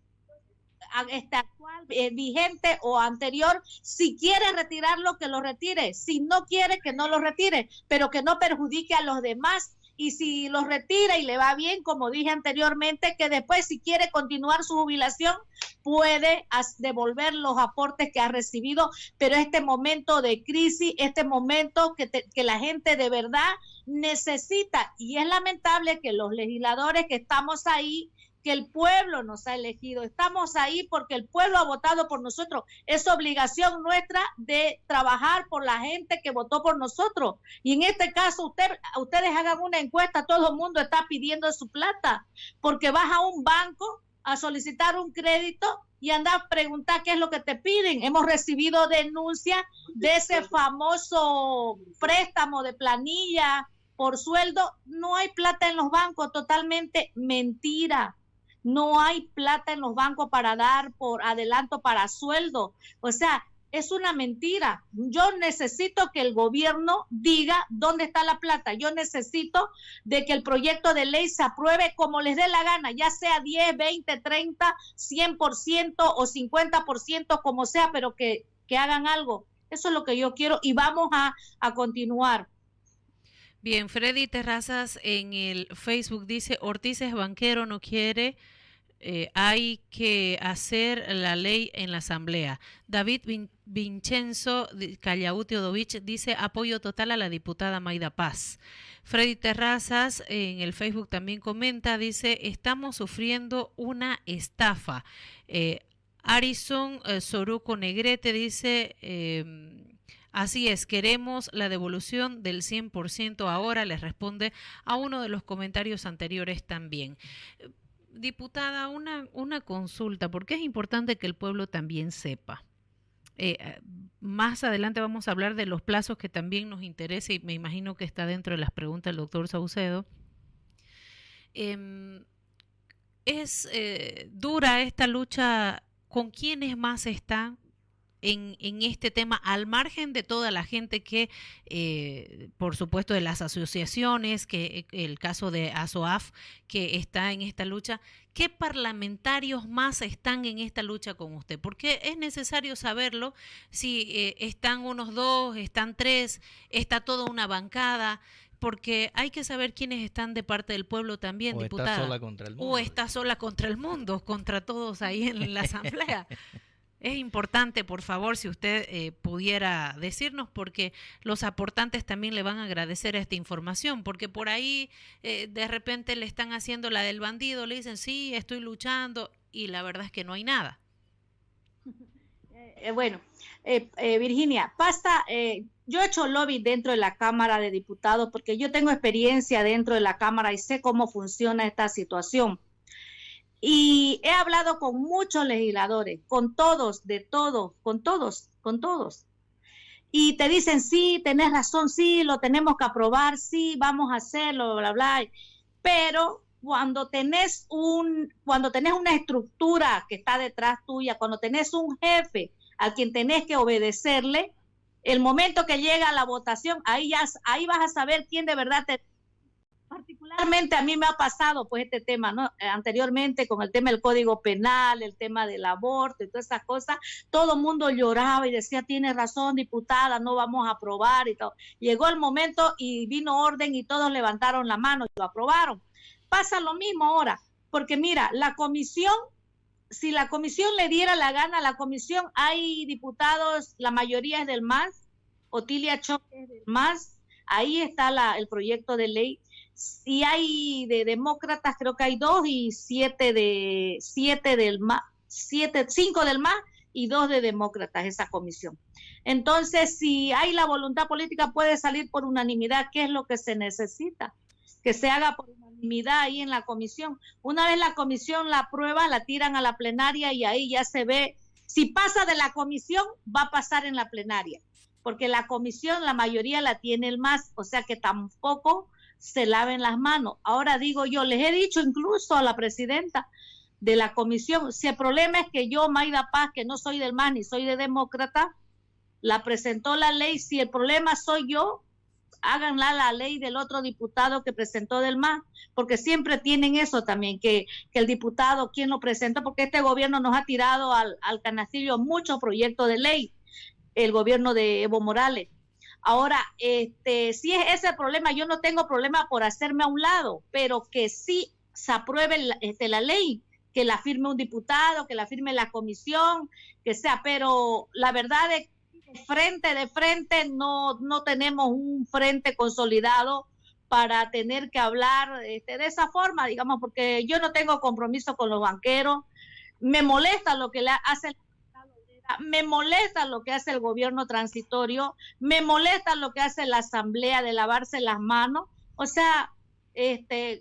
actual, vigente o anterior, si quiere retirarlo, que lo retire, si no quiere, que no lo retire, pero que no perjudique a los demás, y si lo retira y le va bien, como dije anteriormente, que después si quiere continuar su jubilación, puede devolver los aportes que ha recibido, pero este momento de crisis, este momento que la gente de verdad necesita, y es lamentable que los legisladores que estamos ahí, que el pueblo nos ha elegido, estamos ahí porque el pueblo ha votado por nosotros, es obligación nuestra de trabajar por la gente que votó por nosotros, y en este caso ustedes hagan una encuesta, todo el mundo está pidiendo su plata, porque vas a un banco a solicitar un crédito y anda a preguntar qué es lo que te piden. Hemos recibido denuncias de ese famoso préstamo de planilla por sueldo, no hay plata en los bancos, totalmente mentira. No hay plata en los bancos para dar por adelanto para sueldo. O sea, es una mentira. Yo necesito que el gobierno diga dónde está la plata. Yo necesito de que el proyecto de ley se apruebe como les dé la gana, ya sea 10, 20, 30, 100% o 50%, como sea, pero que hagan algo. Eso es lo que yo quiero y vamos a continuar. Bien, Freddy Terrazas en el Facebook dice, Ortiz es banquero, no quiere, hay que hacer la ley en la asamblea. David Vincenzo Callaú Teodovich dice, apoyo total a la diputada Mayda Paz. Freddy Terrazas en el Facebook también comenta, dice, estamos sufriendo una estafa. Arison Soruco Negrete dice, así es, queremos la devolución del 100% ahora, les responde a uno de los comentarios anteriores también. Diputada, una consulta, porque es importante que el pueblo también sepa. Más adelante vamos a hablar de los plazos que también nos interesa y me imagino que está dentro de las preguntas del doctor Saucedo. Es dura esta lucha, ¿con quiénes más están en este tema, al margen de toda la gente que, por supuesto, de las asociaciones, que el caso de ASOAF, que está en esta lucha? ¿Qué parlamentarios más están en esta lucha con usted? Porque es necesario saberlo, si están unos 2, están 3, está toda una bancada, porque hay que saber quiénes están de parte del pueblo también, o diputada. Está sola contra el mundo. O está sola contra el mundo, contra todos ahí en la asamblea. Es importante, por favor, si usted pudiera decirnos, porque los aportantes también le van a agradecer esta información, porque por ahí de repente le están haciendo la del bandido, le dicen, sí, estoy luchando, y la verdad es que no hay nada. Virginia, yo he hecho lobby dentro de la Cámara de Diputados, porque yo tengo experiencia dentro de la Cámara y sé cómo funciona esta situación. Y he hablado con muchos legisladores, con todos, con todos. Y te dicen, sí, tenés razón, sí, lo tenemos que aprobar, sí, vamos a hacerlo, bla, bla. Pero cuando tenés una estructura que está detrás tuya, cuando tenés un jefe a quien tenés que obedecerle, el momento que llega la votación, ahí vas a saber quién de verdad te... Particularmente a mí me ha pasado pues este tema, ¿no? Anteriormente con el tema del Código Penal, el tema del aborto y todas esas cosas, todo el mundo lloraba y decía, tiene razón, diputada, no vamos a aprobar y todo. Llegó el momento y vino orden y todos levantaron la mano y lo aprobaron. Pasa lo mismo ahora, porque mira, la comisión, si la comisión le diera la gana, la comisión, hay diputados, la mayoría es del MAS, Otilia Choque es del MAS, ahí está el proyecto de ley. Y hay de demócratas, creo que hay 2 y 5 del MAS y 2 de demócratas, esa comisión. Entonces, si hay la voluntad política, puede salir por unanimidad, ¿qué es lo que se necesita? que se haga por unanimidad ahí en la comisión. Una vez la comisión la aprueba, la tiran a la plenaria y ahí ya se ve. Si pasa de la comisión, va a pasar en la plenaria, porque la comisión, la mayoría la tiene el MAS, o sea que tampoco se laven las manos. Ahora digo yo, les he dicho incluso a la presidenta de la comisión, si el problema es que yo, Mayda Paz, que no soy del MAS ni soy de demócrata, la presentó la ley, si el problema soy yo, háganla la ley del otro diputado que presentó del MAS, porque siempre tienen eso también, que el diputado, ¿quién lo presentó? Porque este gobierno nos ha tirado al canastillo muchos proyectos de ley, el gobierno de Evo Morales. Ahora, si es ese el problema, yo no tengo problema por hacerme a un lado, pero que sí se apruebe la ley, que la firme un diputado, que la firme la comisión, que sea, pero la verdad es que de frente no tenemos un frente consolidado para tener que hablar de esa forma, digamos, porque yo no tengo compromiso con los banqueros, me molesta lo que le hace me molesta lo que hace el gobierno transitorio, me molesta lo que hace la asamblea de lavarse las manos, o sea,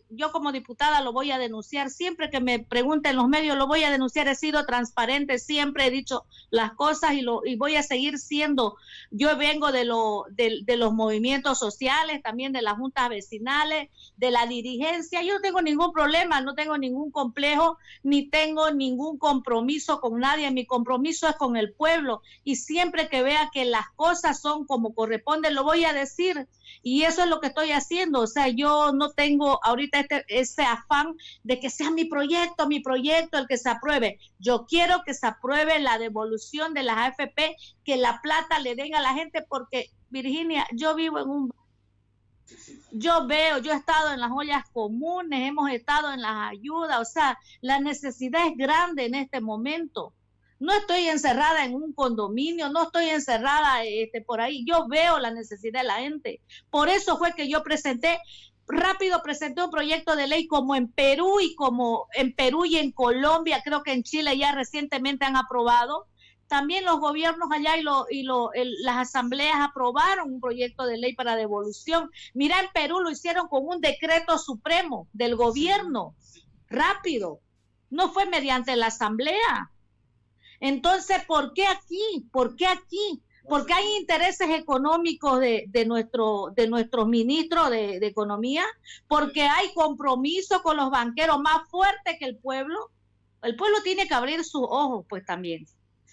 yo como diputada lo voy a denunciar, siempre que me pregunten los medios lo voy a denunciar, he sido transparente, siempre he dicho las cosas y voy a seguir siendo. Yo vengo de los movimientos sociales, también de las juntas vecinales, de la dirigencia, yo no tengo ningún problema, no tengo ningún complejo, ni tengo ningún compromiso con nadie, mi compromiso es con el pueblo y siempre que vea que las cosas son como corresponde, lo voy a decir. Y eso es lo que estoy haciendo, o sea, yo no tengo ahorita ese afán de que sea mi proyecto el que se apruebe. Yo quiero que se apruebe la devolución de las AFP, que la plata le den a la gente, porque Virginia, yo vivo en yo he estado en las ollas comunes, hemos estado en las ayudas, o sea, la necesidad es grande en este momento. No estoy encerrada en un condominio, no estoy encerrada por ahí. Yo veo la necesidad de la gente. Por eso fue que yo presenté un proyecto de ley como en Perú y en Colombia, creo que en Chile ya recientemente han aprobado. También los gobiernos allá las asambleas aprobaron un proyecto de ley para devolución. Mira, en Perú lo hicieron con un decreto supremo del gobierno, rápido. No fue mediante la asamblea. Entonces, ¿por qué aquí? ¿Por qué aquí? Porque hay intereses económicos de nuestros ministros de Economía, porque hay compromiso con los banqueros más fuerte que el pueblo. El pueblo tiene que abrir sus ojos, pues también.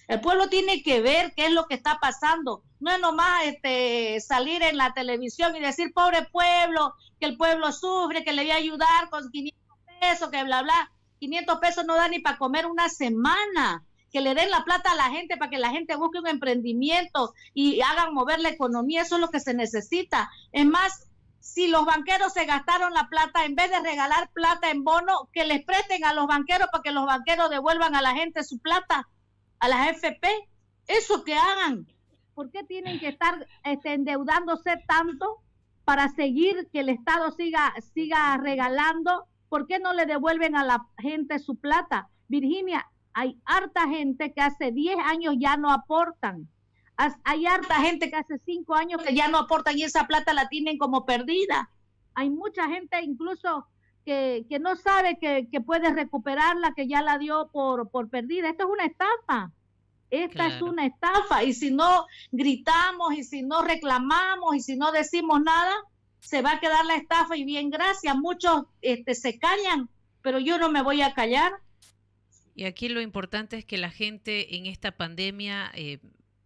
El pueblo tiene que ver qué es lo que está pasando. No es nomás salir en la televisión y decir, pobre pueblo, que el pueblo sufre, que le voy a ayudar con 500 pesos, que bla, bla. 500 pesos no da ni para comer una semana. Que le den la plata a la gente para que la gente busque un emprendimiento y hagan mover la economía, eso es lo que se necesita. Es más, si los banqueros se gastaron la plata, en vez de regalar plata en bono, que les presten a los banqueros para que los banqueros devuelvan a la gente su plata, a las AFP, eso que hagan. ¿Por qué tienen que estar endeudándose tanto para seguir que el Estado siga regalando? ¿Por qué no le devuelven a la gente su plata? Virginia, hay harta gente que hace 10 años ya no aportan. Hay harta gente que hace 5 años que ya no aportan y esa plata la tienen como perdida. Hay mucha gente incluso que no sabe que puede recuperarla, que ya la dio por perdida. Esto es una estafa. Esta es una estafa. Y si no gritamos, y si no reclamamos, y si no decimos nada, se va a quedar la estafa y bien, gracias. Muchos se callan, pero yo no me voy a callar. Y aquí lo importante es que la gente en esta pandemia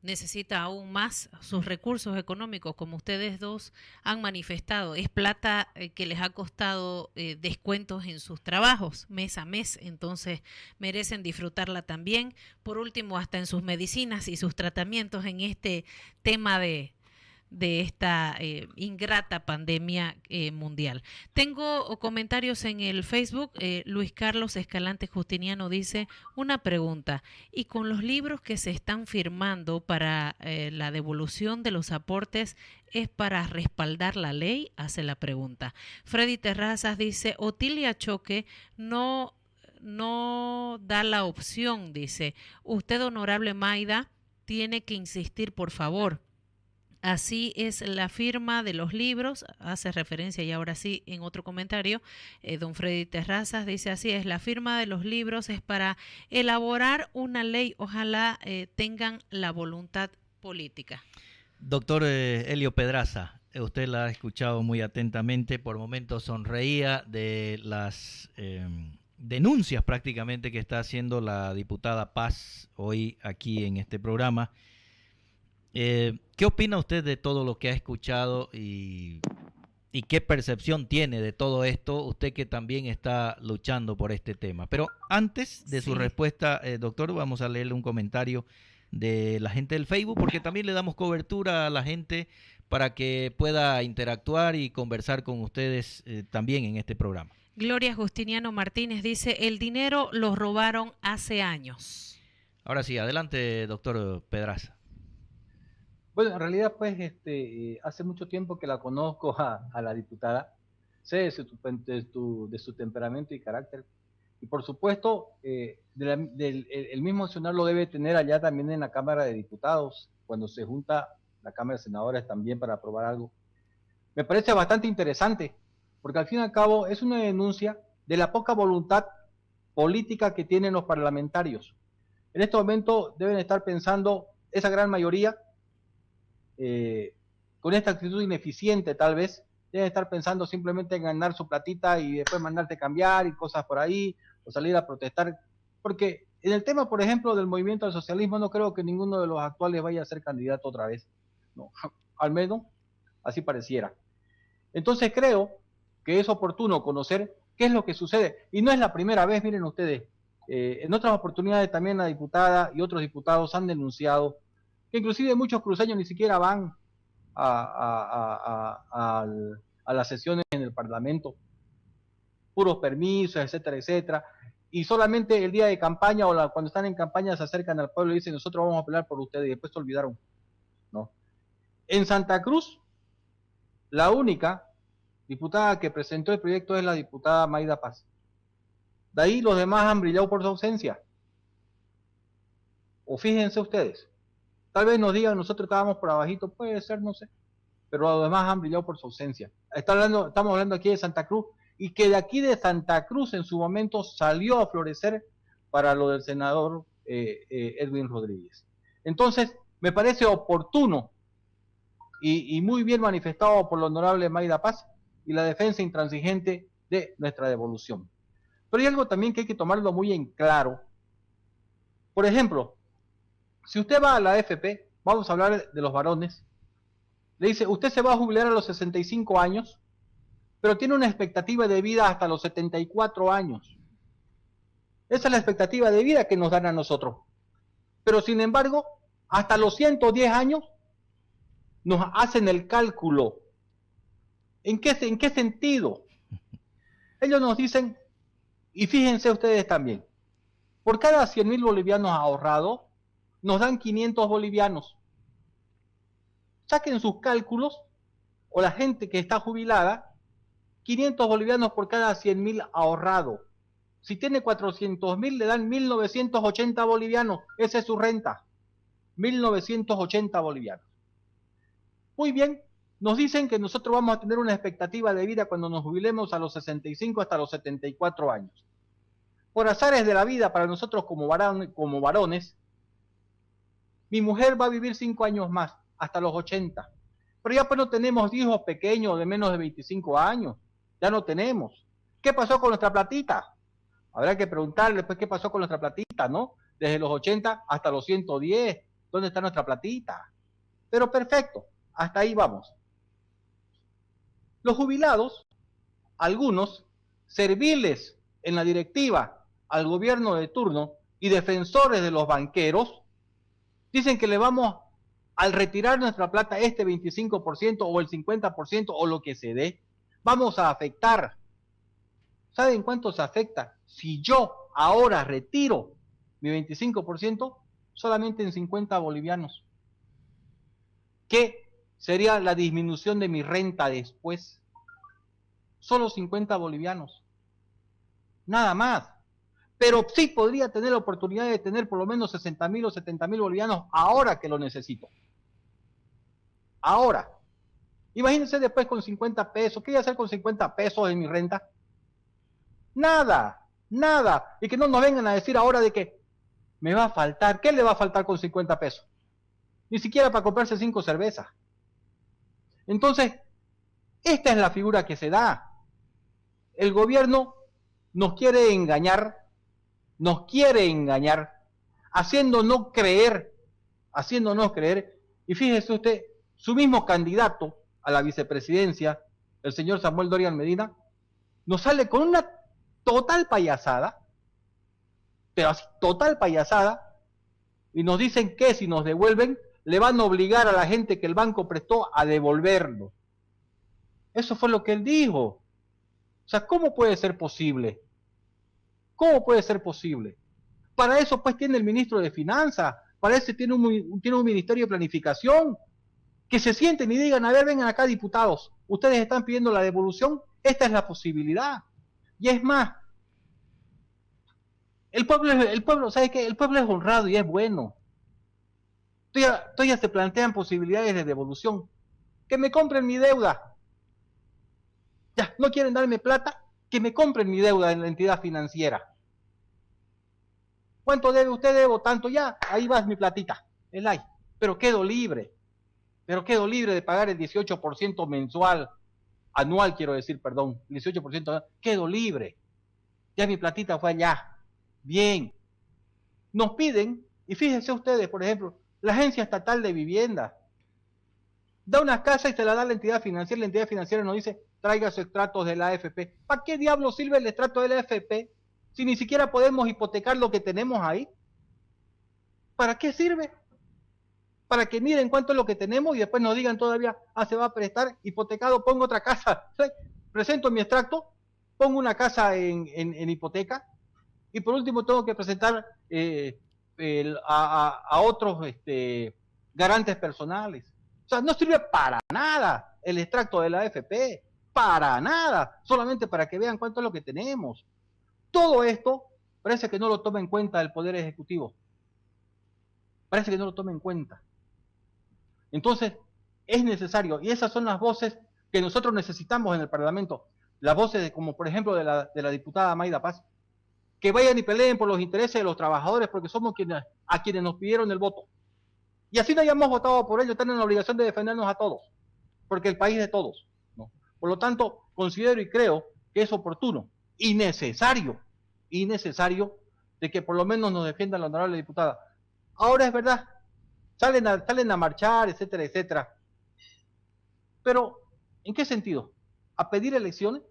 necesita aún más sus recursos económicos, como ustedes dos han manifestado. Es plata que les ha costado descuentos en sus trabajos mes a mes, entonces merecen disfrutarla también. Por último, hasta en sus medicinas y sus tratamientos en este tema de esta ingrata pandemia mundial. Tengo comentarios en el Facebook. Luis Carlos Escalante Justiniano dice, una pregunta, ¿y con los libros que se están firmando para la devolución de los aportes es para respaldar la ley? Hace la pregunta. Freddy Terrazas dice, Otilia Choque no da la opción, dice, usted, honorable Mayda, tiene que insistir, por favor. Así es la firma de los libros, hace referencia y ahora sí en otro comentario, don Freddy Terrazas dice así es, la firma de los libros es para elaborar una ley, ojalá tengan la voluntad política. Doctor Helio Pedraza, usted la ha escuchado muy atentamente, por momentos sonreía de las denuncias prácticamente que está haciendo la diputada Paz hoy aquí en este programa. ¿Qué opina usted de todo lo que ha escuchado y qué percepción tiene de todo esto, usted que también está luchando por este tema? Pero antes de su respuesta, doctor, vamos a leerle un comentario de la gente del Facebook, porque también le damos cobertura a la gente para que pueda interactuar y conversar con ustedes también en este programa. Gloria Justiniano Martínez dice, el dinero lo robaron hace años. Ahora sí, adelante, doctor Pedraza. Bueno, en realidad, pues, hace mucho tiempo que la conozco a la diputada, sé de su temperamento y carácter, y por supuesto, el mismo accionar lo debe tener allá también en la Cámara de Diputados, cuando se junta la Cámara de Senadores también para aprobar algo. Me parece bastante interesante, porque al fin y al cabo es una denuncia de la poca voluntad política que tienen los parlamentarios. En este momento deben estar pensando, esa gran mayoría, con esta actitud ineficiente tal vez, deben estar pensando simplemente en ganar su platita y después mandarte cambiar y cosas por ahí, o salir a protestar, porque en el tema, por ejemplo, del movimiento al socialismo, no creo que ninguno de los actuales vaya a ser candidato otra vez, no, al menos así pareciera. Entonces creo que es oportuno conocer qué es lo que sucede, y no es la primera vez, miren ustedes, en otras oportunidades también la diputada y otros diputados han denunciado que inclusive muchos cruceños ni siquiera van a las sesiones en el Parlamento, puros permisos, etcétera, etcétera, y solamente el día de campaña o cuando están en campaña se acercan al pueblo y dicen nosotros vamos a pelear por ustedes y después se olvidaron, ¿no? En Santa Cruz, la única diputada que presentó el proyecto es la diputada Mayda Paz. De ahí los demás han brillado por su ausencia. O fíjense ustedes, tal vez nos digan, nosotros estábamos por abajito, puede ser, no sé, pero los demás han brillado por su ausencia. Estamos hablando aquí de Santa Cruz, y que de aquí de Santa Cruz en su momento salió a florecer para lo del senador Edwin Rodríguez. Entonces, me parece oportuno y muy bien manifestado por la honorable Mayda Paz y la defensa intransigente de nuestra devolución. Pero hay algo también que hay que tomarlo muy en claro. Por ejemplo, si usted va a la AFP, vamos a hablar de los varones, le dice, usted se va a jubilar a los 65 años, pero tiene una expectativa de vida hasta los 74 años. Esa es la expectativa de vida que nos dan a nosotros. Pero sin embargo, hasta los 110 años nos hacen el cálculo. ¿En qué sentido? Ellos nos dicen, y fíjense ustedes también, por cada 100.000 bolivianos ahorrados, nos dan 500 bolivianos. Saquen sus cálculos, o la gente que está jubilada, 500 bolivianos por cada 100.000 ahorrado. Si tiene 400.000, le dan 1.980 bolivianos. Esa es su renta. 1.980 bolivianos. Muy bien, nos dicen que nosotros vamos a tener una expectativa de vida cuando nos jubilemos a los 65 hasta los 74 años. Por azares de la vida, para nosotros como varones, mi mujer va a vivir 5 años más, hasta los 80. Pero ya pues no tenemos hijos pequeños de menos de 25 años. Ya no tenemos. ¿Qué pasó con nuestra platita? Habrá que preguntarle pues qué pasó con nuestra platita, ¿no? Desde los 80 hasta los 110. ¿Dónde está nuestra platita? Pero perfecto, hasta ahí vamos. Los jubilados, algunos, serviles en la directiva al gobierno de turno y defensores de los banqueros, dicen que le vamos, al retirar nuestra plata, este 25% o el 50% o lo que se dé, vamos a afectar. ¿Saben cuánto se afecta? Si yo ahora retiro mi 25%, solamente en 50 bolivianos. ¿Qué sería la disminución de mi renta después? Solo 50 bolivianos. Nada más. Pero sí podría tener la oportunidad de tener por lo menos 60.000 o 70.000 bolivianos ahora que lo necesito. ahora. Imagínense después con 50 pesos. ¿Qué voy a hacer con 50 pesos en mi renta? Nada, nada. Y que no nos vengan a decir ahora de que me va a faltar. ¿Qué le va a faltar con 50 pesos? Ni siquiera para comprarse 5 cervezas. Entonces, esta es la figura que se da. El gobierno nos quiere engañar, haciéndonos creer, y fíjese usted, su mismo candidato a la vicepresidencia, el señor Samuel Doria Medina, nos sale con una total payasada, pero así, total payasada, y nos dicen que si nos devuelven, le van a obligar a la gente que el banco prestó a devolverlo. Eso fue lo que él dijo. O sea, ¿cómo puede ser posible? ¿Cómo puede ser posible? Para eso pues tiene el ministro de Finanzas, para eso tiene un ministerio de planificación, que se sienten y digan, a ver, vengan acá diputados, ustedes están pidiendo la devolución, esta es la posibilidad. Y es más, el pueblo, ¿sabe qué? El pueblo es honrado y es bueno. Todavía se plantean posibilidades de devolución. Que me compren mi deuda. Ya, no quieren darme plata, que me compren mi deuda en la entidad financiera. ¿Cuánto debe usted? Debo tanto, ya, ahí va mi platita, el hay. Pero quedo libre de pagar el 18% mensual, anual quiero decir, perdón, 18% anual, quedo libre. Ya mi platita fue allá. Bien. Nos piden, y fíjense ustedes, por ejemplo, la Agencia Estatal de Vivienda da una casa y se la da a la entidad financiera nos dice, traiga sus extractos de la AFP. ¿Para qué diablos sirve el extracto de la AFP si ni siquiera podemos hipotecar lo que tenemos ahí? ¿Para qué sirve? Para que miren cuánto es lo que tenemos y después nos digan todavía, se va a prestar hipotecado, pongo otra casa. Presento mi extracto, pongo una casa en hipoteca y por último tengo que presentar a otros garantes personales. O sea, no sirve para nada el extracto de la AFP, para nada, solamente para que vean cuánto es lo que tenemos. Todo esto parece que no lo toma en cuenta el Poder Ejecutivo. Parece que no lo toma en cuenta. Entonces, es necesario, y esas son las voces que nosotros necesitamos en el Parlamento, las voces como por ejemplo de la diputada Mayda Paz, que vayan y peleen por los intereses de los trabajadores, porque somos a quienes nos pidieron el voto. Y así no hayamos votado por ellos, están en la obligación de defendernos a todos, porque el país es de todos, ¿no? Por lo tanto, considero y creo que es oportuno y necesario de que por lo menos nos defienda la honorable diputada. Ahora es verdad, salen a marchar, etcétera, etcétera. Pero, ¿en qué sentido? ¿A pedir elecciones?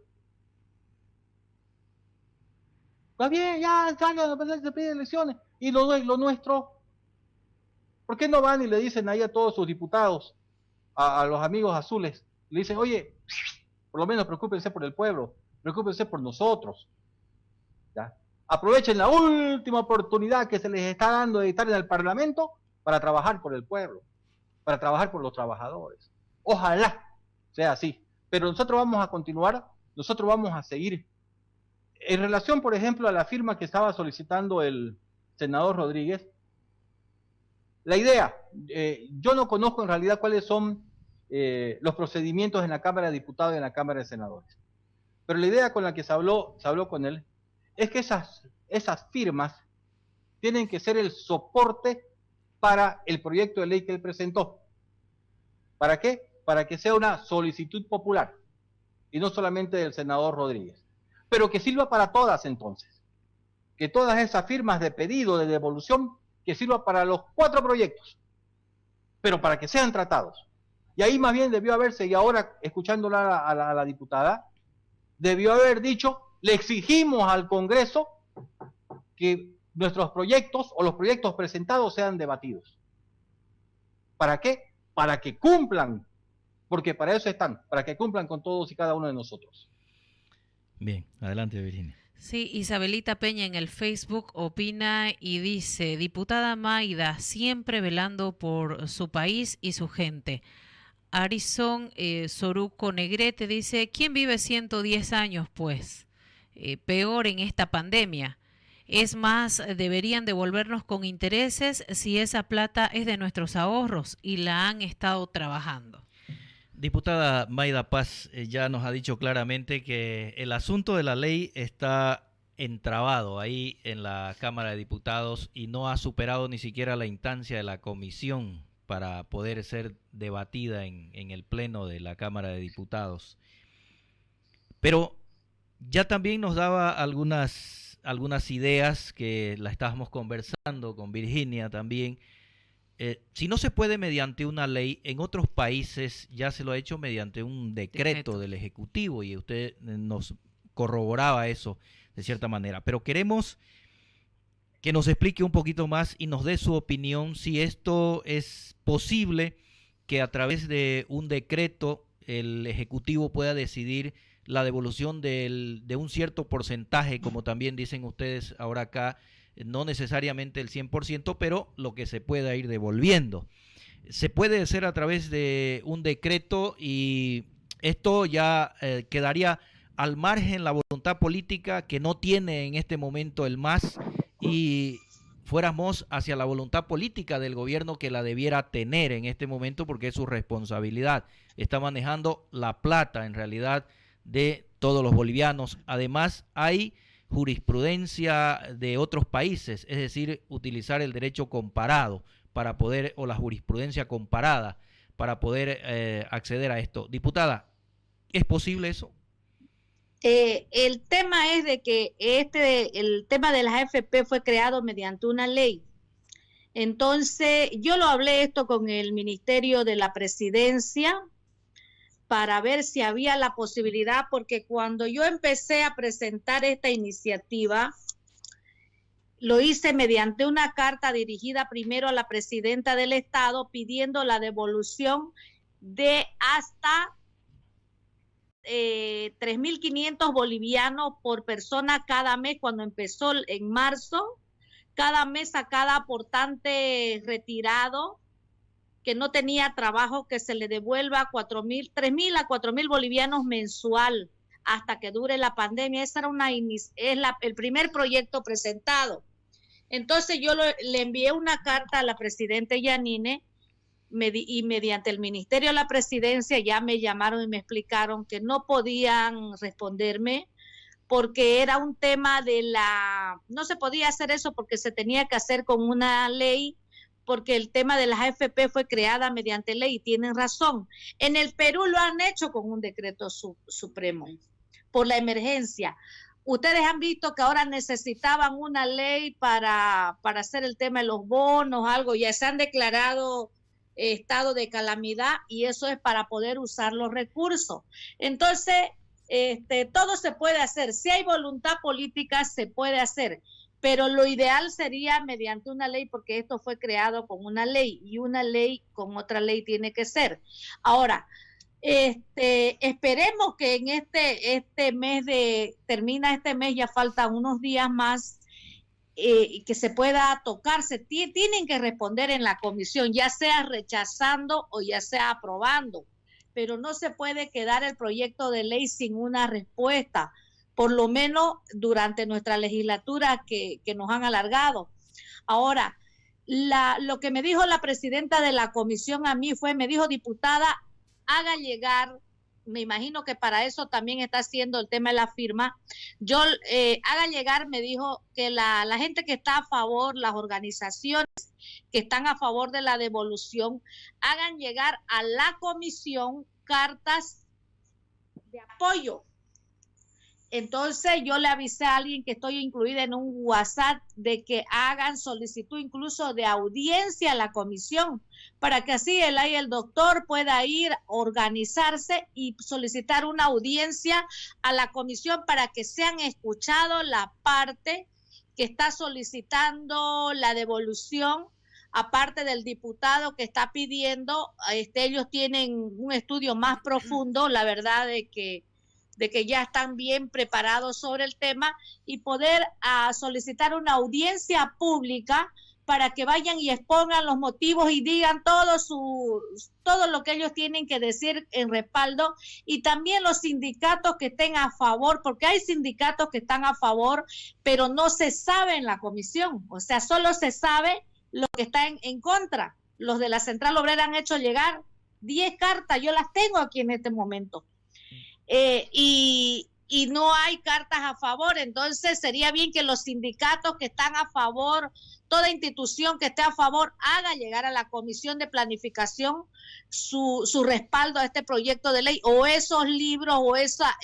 Está bien, ya salgan a pedir elecciones. ¿Y lo nuestro? ¿Por qué no van y le dicen ahí a todos sus diputados, a los amigos azules, le dicen, oye, por lo menos preocúpense por el pueblo, preocúpense por nosotros, ¿ya? Aprovechen la última oportunidad que se les está dando de estar en el Parlamento para trabajar por el pueblo, para trabajar por los trabajadores. Ojalá sea así, pero nosotros vamos a continuar, nosotros vamos a seguir. En relación, por ejemplo, a la firma que estaba solicitando el senador Rodríguez, la idea, yo no conozco en realidad cuáles son los procedimientos en la Cámara de Diputados y en la Cámara de Senadores, pero la idea con la que se habló con él, es que esas firmas tienen que ser el soporte para el proyecto de ley que él presentó. ¿Para qué? Para que sea una solicitud popular y no solamente del senador Rodríguez, pero que sirva para todas entonces, que todas esas firmas de pedido de devolución que sirva para los 4 proyectos, pero para que sean tratados. Y ahí más bien debió haberse, y ahora escuchándola a la diputada, debió haber dicho, le exigimos al Congreso que nuestros proyectos o los proyectos presentados sean debatidos. ¿Para qué? Para que cumplan, porque para eso están, para que cumplan con todos y cada uno de nosotros. Bien, adelante Virginia. Sí, Isabelita Peña en el Facebook opina y dice, diputada Mayda, siempre velando por su país y su gente. Arison Soruco Negrete dice, ¿quién vive 110 años pues? Peor en esta pandemia. Es más, deberían devolvernos con intereses si esa plata es de nuestros ahorros y la han estado trabajando. Diputada Mayda Paz ya nos ha dicho claramente que el asunto de la ley está entrabado ahí en la Cámara de Diputados y no ha superado ni siquiera la instancia de la comisión para poder ser debatida en el Pleno de la Cámara de Diputados. Pero ya también nos daba algunas ideas que la estábamos conversando con Virginia también. Si no se puede mediante una ley, en otros países ya se lo ha hecho mediante un decreto del Ejecutivo y usted nos corroboraba eso de cierta manera. Pero queremos que nos explique un poquito más y nos dé su opinión si esto es posible que a través de un decreto el Ejecutivo pueda decidir la devolución de un cierto porcentaje, como también dicen ustedes ahora acá, no necesariamente el 100%, pero lo que se pueda ir devolviendo. Se puede hacer a través de un decreto y esto ya quedaría al margen la voluntad política que no tiene en este momento el MAS y fuéramos hacia la voluntad política del gobierno que la debiera tener en este momento porque es su responsabilidad. Está manejando la plata en realidad de todos los bolivianos. Además hay jurisprudencia de otros países, es decir, utilizar el derecho comparado para poder, o la jurisprudencia comparada para poder acceder a esto. Diputada, ¿es posible eso? El tema es de que el tema de las AFP fue creado mediante una ley. Entonces, yo lo hablé esto con el Ministerio de la Presidencia para ver si había la posibilidad, porque cuando yo empecé a presentar esta iniciativa, lo hice mediante una carta dirigida primero a la presidenta del Estado pidiendo la devolución de hasta 3.500 bolivianos por persona cada mes. Cuando empezó en marzo, cada mes a cada aportante retirado que no tenía trabajo, que se le devuelva 3.000 a 4.000 bolivianos mensual hasta que dure la pandemia. Esa era el primer proyecto presentado. Entonces yo le envié una carta a la presidenta Yanine y mediante el Ministerio de la Presidencia ya me llamaron y me explicaron que no podían responderme porque era un tema no se podía hacer eso porque se tenía que hacer con una ley, porque el tema de las AFP fue creada mediante ley y tienen razón. En el Perú lo han hecho con un decreto supremo por la emergencia. Ustedes han visto que ahora necesitaban una ley para hacer el tema de los bonos, algo, ya se han declarado estado de calamidad y eso es para poder usar los recursos. Entonces, todo se puede hacer. Si hay voluntad política, se puede hacer. Pero lo ideal sería mediante una ley, porque esto fue creado con una ley y una ley con otra ley tiene que ser. Ahora, esperemos que en este mes termina este mes, ya faltan unos días más, que se pueda tocarse. Tienen que responder en la comisión, ya sea rechazando o ya sea aprobando, pero no se puede quedar el proyecto de ley sin una respuesta, por lo menos durante nuestra legislatura que nos han alargado. Ahora, lo que me dijo la presidenta de la comisión a mí me dijo, diputada, haga llegar, me imagino que para eso también está haciendo el tema de la firma, haga llegar, me dijo, que la gente que está a favor, las organizaciones que están a favor de la devolución, hagan llegar a la comisión cartas de apoyo. Entonces yo le avisé a alguien que estoy incluida en un WhatsApp de que hagan solicitud incluso de audiencia a la comisión para que así el doctor pueda ir, organizarse y solicitar una audiencia a la comisión para que sean escuchados la parte que está solicitando la devolución, aparte del diputado que está pidiendo. Ellos tienen un estudio más profundo, la verdad de que ya están bien preparados sobre el tema y poder solicitar una audiencia pública para que vayan y expongan los motivos y digan todo lo que ellos tienen que decir en respaldo, y también los sindicatos que estén a favor, porque hay sindicatos que están a favor, pero no se sabe en la comisión, o sea, solo se sabe lo que está en contra. Los de la Central Obrera han hecho llegar 10 cartas, yo las tengo aquí en este momento. Y no hay cartas a favor, entonces sería bien que los sindicatos que están a favor, toda institución que esté a favor, haga llegar a la Comisión de Planificación su respaldo a este proyecto de ley, o esos libros o esa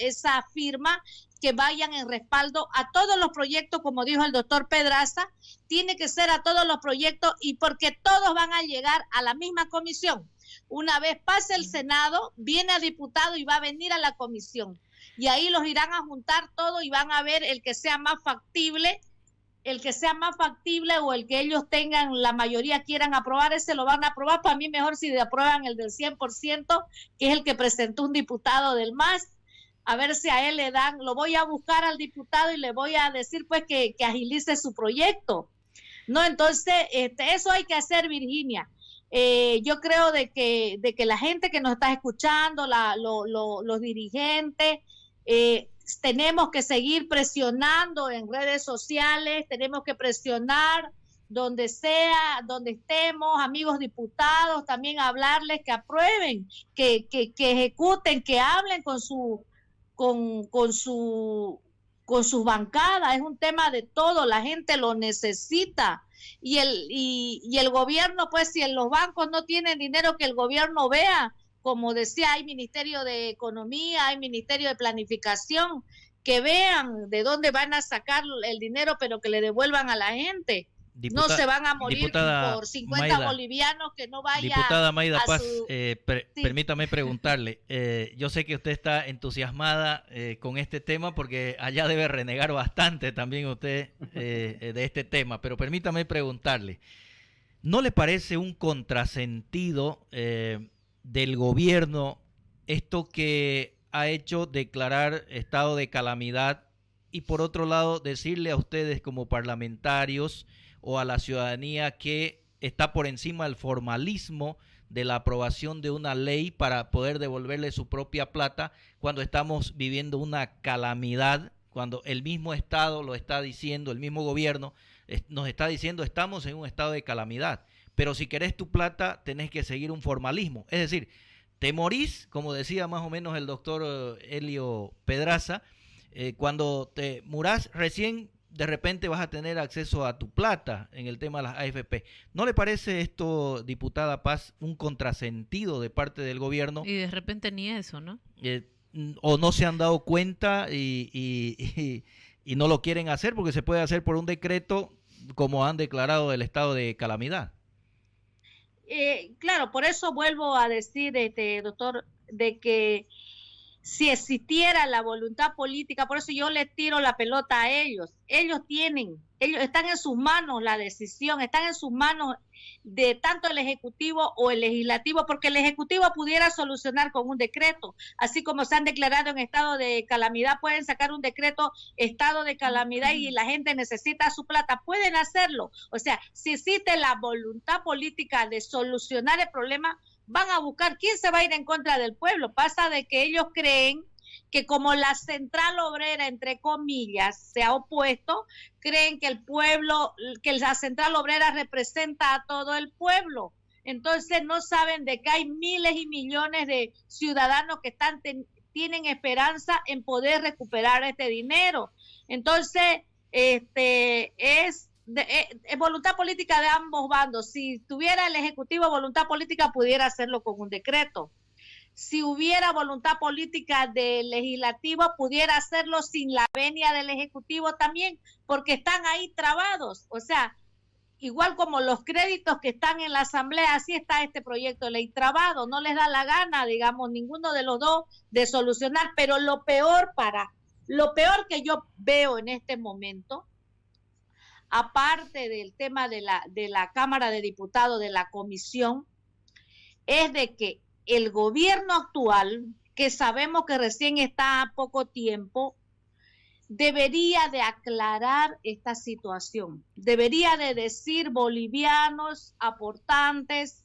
firma que vayan en respaldo a todos los proyectos, como dijo el doctor Pedraza, tiene que ser a todos los proyectos, y porque todos van a llegar a la misma comisión. Una vez pase el Senado, viene a diputado y va a venir a la comisión. Y ahí los irán a juntar todo y van a ver el que sea más factible, o el que ellos tengan, la mayoría quieran aprobar, ese lo van a aprobar. Para mí mejor si aprueban el del 100%, que es el que presentó un diputado del MAS, a ver si a él le dan, lo voy a buscar al diputado y le voy a decir pues que agilice su proyecto. No, entonces, eso hay que hacer, Virginia. Yo creo de que la gente que nos está escuchando, los dirigentes, tenemos que seguir presionando en redes sociales, tenemos que presionar donde sea, donde estemos, amigos diputados, también hablarles que aprueben, que ejecuten, que hablen con sus bancadas. Es un tema de todo, la gente lo necesita. Y el gobierno, pues si en los bancos no tienen dinero, que el gobierno vea, como decía, hay Ministerio de Economía, hay Ministerio de Planificación, que vean de dónde van a sacar el dinero, pero que le devuelvan a la gente. No se van a morir por 50 Mayda, bolivianos que no vaya diputada Mayda a Paz, sí. Permítame preguntarle, yo sé que usted está entusiasmada con este tema porque allá debe renegar bastante también usted de este tema, pero permítame preguntarle, ¿no le parece un contrasentido del gobierno esto que ha hecho declarar estado de calamidad y por otro lado decirle a ustedes como parlamentarios o a la ciudadanía que está por encima del formalismo de la aprobación de una ley para poder devolverle su propia plata cuando estamos viviendo una calamidad, cuando el mismo Estado lo está diciendo, el mismo gobierno nos está diciendo estamos en un estado de calamidad, pero si querés tu plata tenés que seguir un formalismo, es decir, te morís, como decía más o menos el doctor Helio Pedraza, cuando te murás recién de repente vas a tener acceso a tu plata en el tema de las AFP. ¿No le parece esto, diputada Paz, un contrasentido de parte del gobierno? Y de repente ni eso, ¿no? O no se han dado cuenta y no lo quieren hacer porque se puede hacer por un decreto como han declarado el estado de calamidad. Claro, por eso vuelvo a decir, doctor, de que si existiera la voluntad política, por eso yo le tiro la pelota a ellos están en sus manos la decisión, están en sus manos de tanto el Ejecutivo o el Legislativo, porque el Ejecutivo pudiera solucionar con un decreto, así como se han declarado en estado de calamidad, pueden sacar un decreto, estado de calamidad y la gente necesita su plata, pueden hacerlo, o sea, si existe la voluntad política de solucionar el problema, van a buscar quién se va a ir en contra del pueblo. Pasa de que ellos creen que como la central obrera, entre comillas, se ha opuesto, creen que el pueblo, que la central obrera representa a todo el pueblo. Entonces no saben de que hay miles y millones de ciudadanos que tienen esperanza en poder recuperar este dinero. Entonces, es voluntad política de ambos bandos. Si tuviera el Ejecutivo voluntad política, pudiera hacerlo con un decreto. Si hubiera voluntad política del Legislativo, pudiera hacerlo sin la venia del Ejecutivo también, porque están ahí trabados. O sea, igual como los créditos que están en la Asamblea, así está este proyecto de ley trabado. No les da la gana, digamos, ninguno de los dos de solucionar. Pero lo peor que yo veo en este momento, aparte del tema de la Cámara de Diputados, de la comisión, es de que el gobierno actual, que sabemos que recién está a poco tiempo, debería de aclarar esta situación. Debería de decir, bolivianos, aportantes,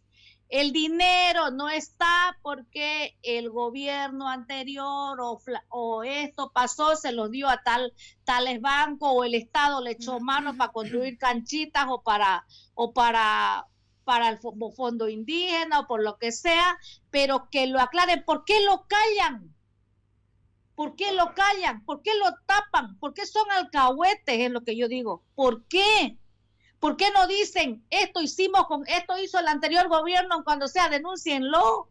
el dinero no está porque el gobierno anterior o esto pasó, se lo dio a tales bancos o el Estado le echó mano para construir canchitas o para para el fondo indígena o por lo que sea, pero que lo aclaren. ¿Por qué lo callan? ¿Por qué lo callan? ¿Por qué lo tapan? ¿Por qué son alcahuetes? Es lo que yo digo. ¿Por qué? ¿Por qué no dicen esto esto hizo el anterior gobierno, cuando sea denúncienlo?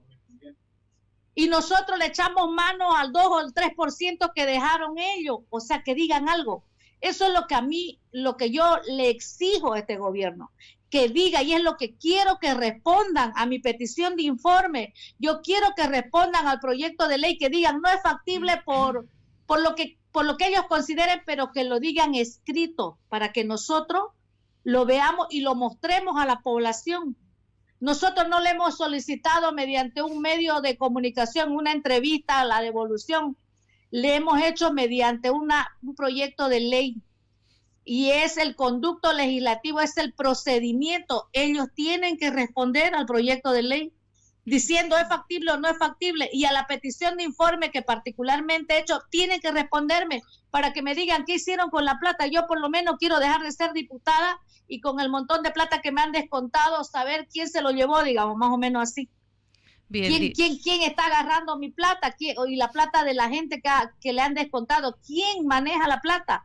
Y nosotros le echamos mano al 2 o el 3% que dejaron ellos, o sea, que digan algo. Eso es lo que yo le exijo a este gobierno, que diga, y es lo que quiero que respondan a mi petición de informe. Yo quiero que respondan al proyecto de ley, que digan, no es factible por lo que ellos consideren, pero que lo digan escrito, para que nosotros lo veamos y lo mostremos a la población. Nosotros no le hemos solicitado mediante un medio de comunicación una entrevista a la devolución, le hemos hecho mediante un proyecto de ley, y es el conducto legislativo, es el procedimiento. Ellos tienen que responder al proyecto de ley diciendo es factible o no es factible, y a la petición de informe que particularmente he hecho, tienen que responderme para que me digan qué hicieron con la plata. Yo por lo menos quiero dejar de ser diputada y con el montón de plata que me han descontado, saber quién se lo llevó, digamos, más o menos así. Bien, ¿Quién está agarrando mi plata? Y la plata de la gente que le han descontado. ¿Quién maneja la plata?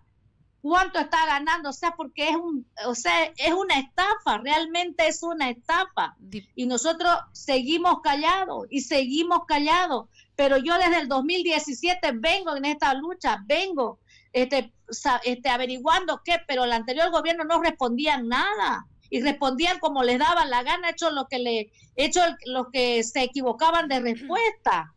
¿Cuánto está ganando? O sea, porque es una estafa, realmente es una estafa. Y nosotros seguimos callados, pero yo desde el 2017 vengo en esta lucha, vengo averiguando pero el anterior gobierno no respondían nada, y respondían como les daban la gana, los que se equivocaban de respuesta.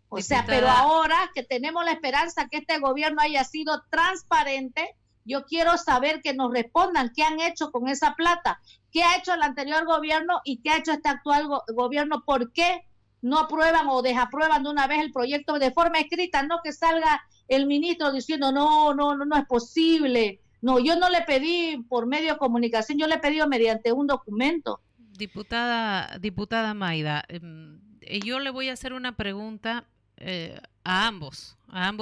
O sea, pero ahora que tenemos la esperanza que este gobierno haya sido transparente, yo quiero saber que nos respondan qué han hecho con esa plata, qué ha hecho el anterior gobierno y qué ha hecho este actual gobierno, por qué no aprueban o desaprueban de una vez el proyecto de forma escrita, no que salga el ministro diciendo no es posible. No, yo no le pedí por medio de comunicación, yo le he pedido mediante un documento. Diputada Mayda, yo le voy a hacer una pregunta a ambos,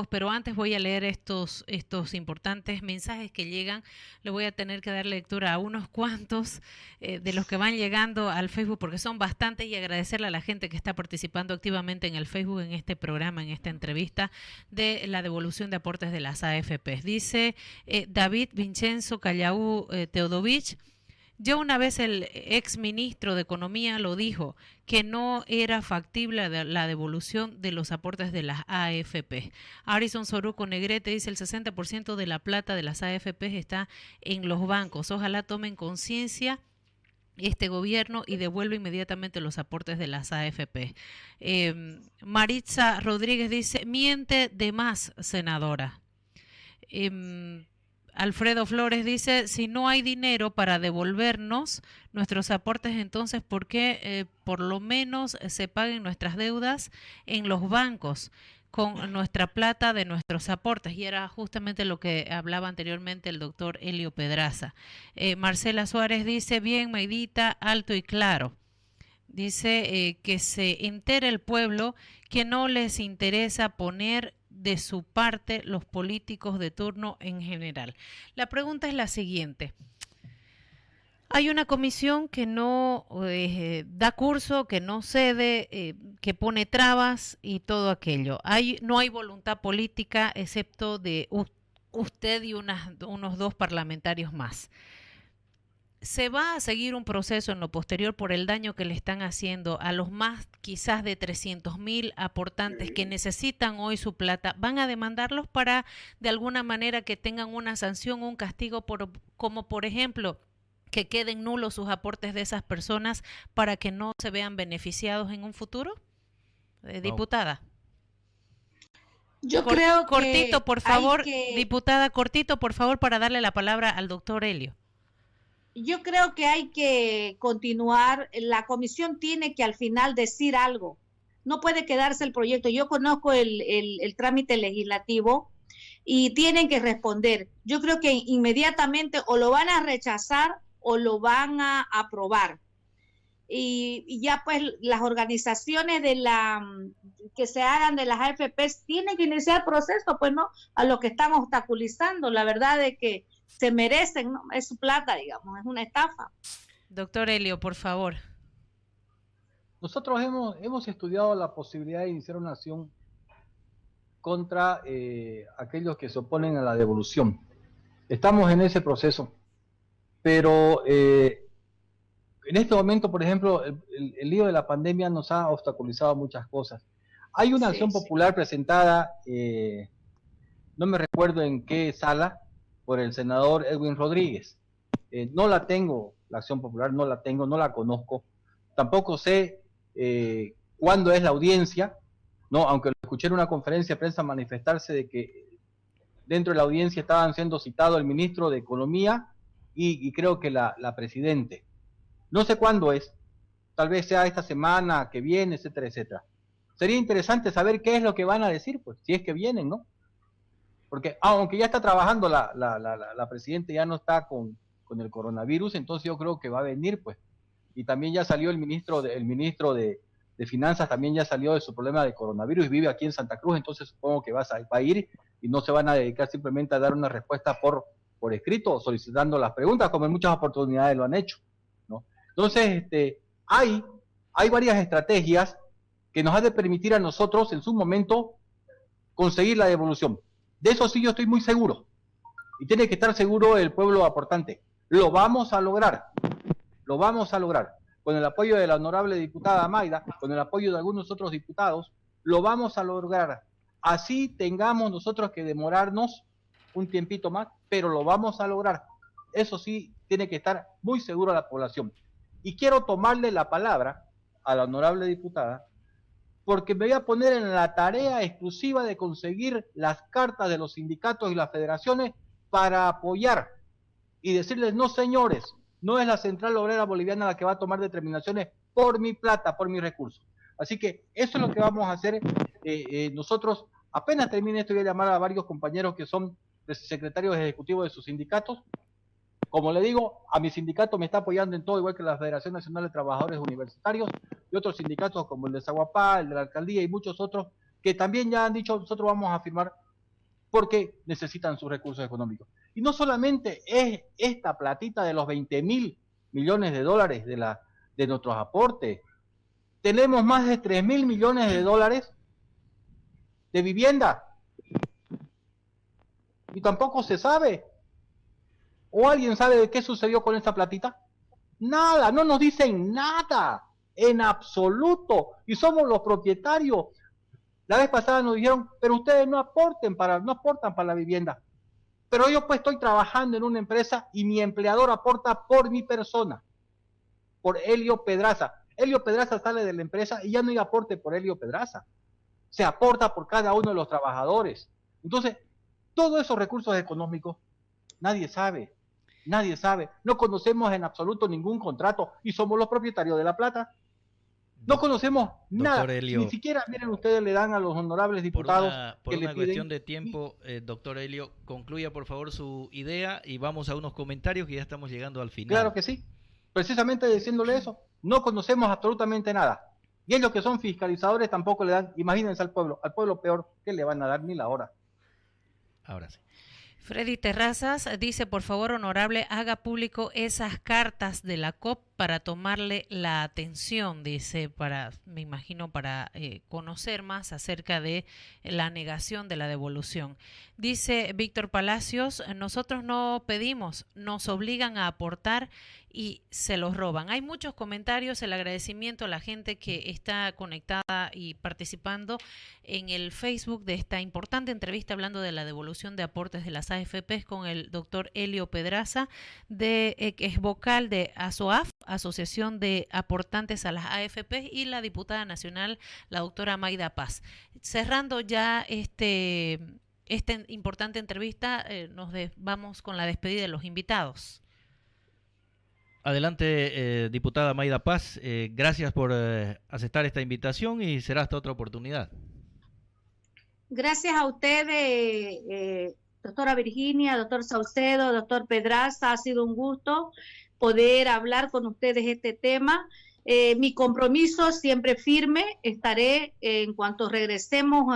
pero antes voy a leer estos importantes mensajes que llegan. Le voy a tener que dar lectura a unos cuantos de los que van llegando al Facebook, porque son bastantes, y agradecerle a la gente que está participando activamente en el Facebook, en este programa, en esta entrevista de la devolución de aportes de las AFP. Dice David Vincenzo Callaú Teodovich: ya una vez el ex ministro de Economía lo dijo, que no era factible la devolución de los aportes de las AFP. Arison Soruco Negrete dice: el 60% de la plata de las AFP está en los bancos. Ojalá tomen conciencia este gobierno y devuelva inmediatamente los aportes de las AFP. Maritza Rodríguez dice: miente de más, senadora. Alfredo Flores dice: si no hay dinero para devolvernos nuestros aportes, entonces ¿por qué por lo menos se paguen nuestras deudas en los bancos con nuestra plata de nuestros aportes? Y era justamente lo que hablaba anteriormente el doctor Elio Pedraza. Marcela Suárez dice: bien, Maydita, alto y claro. Dice que se entere el pueblo que no les interesa poner de su parte los políticos de turno en general. La pregunta es la siguiente: hay una comisión que no da curso, que no cede, que pone trabas y todo aquello. No hay voluntad política excepto de usted y unos 2 parlamentarios más. ¿Se va a seguir un proceso en lo posterior por el daño que le están haciendo a los más quizás de 300,000 aportantes que necesitan hoy su plata? ¿Van a demandarlos para de alguna manera que tengan una sanción, un castigo, como por ejemplo que queden nulos sus aportes de esas personas para que no se vean beneficiados en un futuro? Diputada. Yo creo que cortito, por favor, diputada, cortito, por favor, para darle la palabra al doctor Elio. Yo creo que hay que continuar. La comisión tiene que al final decir algo. No puede quedarse el proyecto. Yo conozco el trámite legislativo y tienen que responder. Yo creo que inmediatamente o lo van a rechazar o lo van a aprobar. Y ya pues las organizaciones que se hagan de las AFP tienen que iniciar proceso, pues no, a lo que están obstaculizando. La verdad es que se merecen, ¿no? Es su plata, digamos, es una estafa. Doctor Elio, por favor. Nosotros hemos estudiado la posibilidad de iniciar una acción contra aquellos que se oponen a la devolución. Estamos en ese proceso, pero en este momento, por ejemplo, el lío de la pandemia nos ha obstaculizado muchas cosas. Hay una acción popular presentada, no me recuerdo en qué sala, por el senador Edwin Rodríguez. No la tengo, la acción popular, no la tengo, no la conozco. Tampoco sé cuándo es la audiencia, ¿no? Aunque lo escuché en una conferencia de prensa manifestarse de que dentro de la audiencia estaban siendo citados el ministro de Economía y creo que la presidente. No sé cuándo es, tal vez sea esta semana que viene, etcétera, etcétera. Sería interesante saber qué es lo que van a decir, pues, si es que vienen, ¿no? Porque aunque ya está trabajando la presidenta, ya no está con el coronavirus, entonces yo creo que va a venir, pues. Y también ya salió el ministro de Finanzas, también ya salió de su problema de coronavirus y vive aquí en Santa Cruz, entonces supongo que va a ir y no se van a dedicar simplemente a dar una respuesta por escrito, solicitando las preguntas, como en muchas oportunidades lo han hecho, ¿no? Entonces, hay varias estrategias que nos ha de permitir a nosotros en su momento conseguir la devolución. De eso sí yo estoy muy seguro. Y tiene que estar seguro el pueblo aportante. Lo vamos a lograr. Lo vamos a lograr. Con el apoyo de la honorable diputada Mayda, con el apoyo de algunos otros diputados, lo vamos a lograr. Así tengamos nosotros que demorarnos un tiempito más, pero lo vamos a lograr. Eso sí, tiene que estar muy seguro la población. Y quiero tomarle la palabra a la honorable diputada, porque me voy a poner en la tarea exclusiva de conseguir las cartas de los sindicatos y las federaciones para apoyar y decirles, no señores, no es la Central Obrera Boliviana la que va a tomar determinaciones por mi plata, por mis recursos. Así que eso es lo que vamos a hacer nosotros. Apenas termine esto, voy a llamar a varios compañeros que son secretarios ejecutivos de sus sindicatos. Como le digo, a mi sindicato me está apoyando en todo, igual que la Federación Nacional de Trabajadores Universitarios y otros sindicatos como el de Zaguapá, el de la Alcaldía y muchos otros que también ya han dicho, nosotros vamos a firmar porque necesitan sus recursos económicos. Y no solamente es esta platita de los 20.000 millones de dólares de nuestros aportes. Tenemos más de 3.000 millones de dólares de vivienda. Y tampoco se sabe. ¿O alguien sabe de qué sucedió con esta platita? Nada, no nos dicen nada, en absoluto. Y somos los propietarios. La vez pasada nos dijeron, pero ustedes no aportan para la vivienda. Pero yo pues estoy trabajando en una empresa y mi empleador aporta por mi persona, por Elio Pedraza. Elio Pedraza sale de la empresa y ya no hay aporte por Elio Pedraza. Se aporta por cada uno de los trabajadores. Entonces, todos esos recursos económicos, nadie sabe. Nadie sabe. No conocemos en absoluto ningún contrato y somos los propietarios de la plata. No conocemos nada. Elio, ni siquiera, miren, ustedes le dan a los honorables diputados por una cuestión de tiempo, doctor Elio, concluya por favor su idea y vamos a unos comentarios que ya estamos llegando al final. Claro que sí. Precisamente diciéndole eso, no conocemos absolutamente nada. Y ellos que son fiscalizadores tampoco le dan, imagínense al pueblo peor, que le van a dar ni la hora. Ahora sí. Freddy Terrazas dice, por favor, honorable, haga público esas cartas de la COP para tomarle la atención, dice, me imagino, para conocer más acerca de la negación de la devolución. Dice Víctor Palacios, nosotros no pedimos, nos obligan a aportar y se los roban. Hay muchos comentarios, el agradecimiento a la gente que está conectada y participando en el Facebook de esta importante entrevista hablando de la devolución de aportes de las AFPs con el doctor Elio Pedraza, que es vocal de ASOAF, Asociación de Aportantes a las AFPs, y la diputada nacional, la doctora Mayda Paz. Cerrando ya esta importante entrevista, vamos con la despedida de los invitados. Adelante, diputada Mayda Paz, gracias por aceptar esta invitación y será hasta otra oportunidad. Gracias a ustedes, doctora Virginia, doctor Saucedo, doctor Pedraza, ha sido un gusto poder hablar con ustedes este tema. Mi compromiso siempre firme, estaré en cuanto regresemos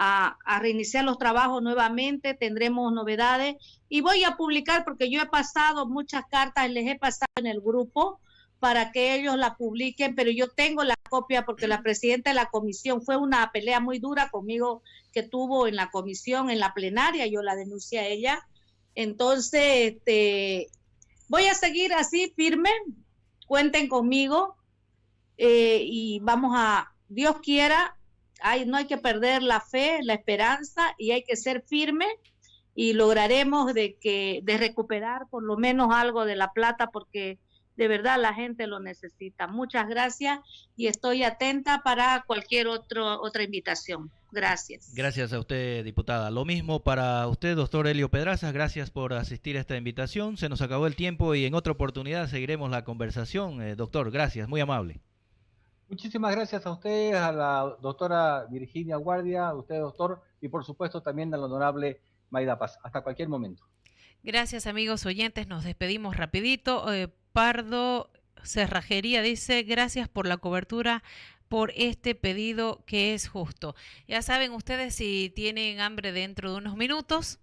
a reiniciar los trabajos nuevamente, tendremos novedades y voy a publicar porque yo he pasado muchas cartas, les he pasado en el grupo para que ellos la publiquen, pero yo tengo la copia porque la presidenta de la comisión fue una pelea muy dura conmigo que tuvo en la comisión, en la plenaria, yo la denuncié a ella. Entonces, voy a seguir así firme, cuenten conmigo y vamos a, Dios quiera, no hay que perder la fe, la esperanza y hay que ser firme y lograremos de recuperar por lo menos algo de la plata porque de verdad la gente lo necesita. Muchas gracias y estoy atenta para cualquier otra invitación. Gracias. Gracias a usted, diputada. Lo mismo para usted, doctor Helio Pedraza. Gracias por asistir a esta invitación. Se nos acabó el tiempo y en otra oportunidad seguiremos la conversación. Doctor, gracias. Muy amable. Muchísimas gracias a usted, a la doctora Virginia Guardia, a usted, doctor, y por supuesto también al honorable Mayda Paz. Hasta cualquier momento. Gracias, amigos oyentes. Nos despedimos rapidito. Pardo Cerrajería dice, gracias por la cobertura, por este pedido que es justo. Ya saben ustedes, si tienen hambre dentro de unos minutos,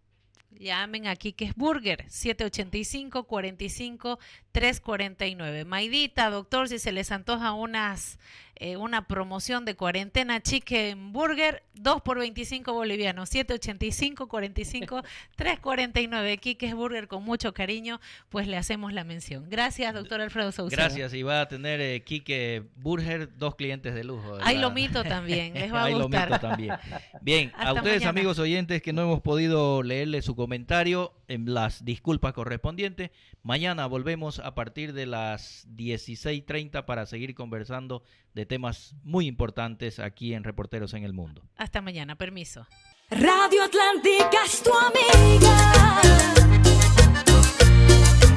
llamen a Quiques Burger, 785-45-349. Maidita, doctor, si se les antoja una promoción de cuarentena Chicken Burger, 2 por 25 bolivianos, 785-45-349. Quiques Burger, con mucho cariño, pues le hacemos la mención. Gracias, doctor Alfredo Saucedo. Gracias, y va a tener Quique Burger 2 clientes de lujo. Hay lomito también, les va a gustar. Lomito también. Bien, Hasta a ustedes, mañana. amigos oyentes, que no hemos podido leerle su comentario, en las disculpas correspondientes. Mañana volvemos a partir de las 16:30 para seguir conversando de temas muy importantes aquí en Reporteros en el Mundo. Hasta mañana, permiso. Radio Atlántica es tu amiga.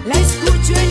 La escucho en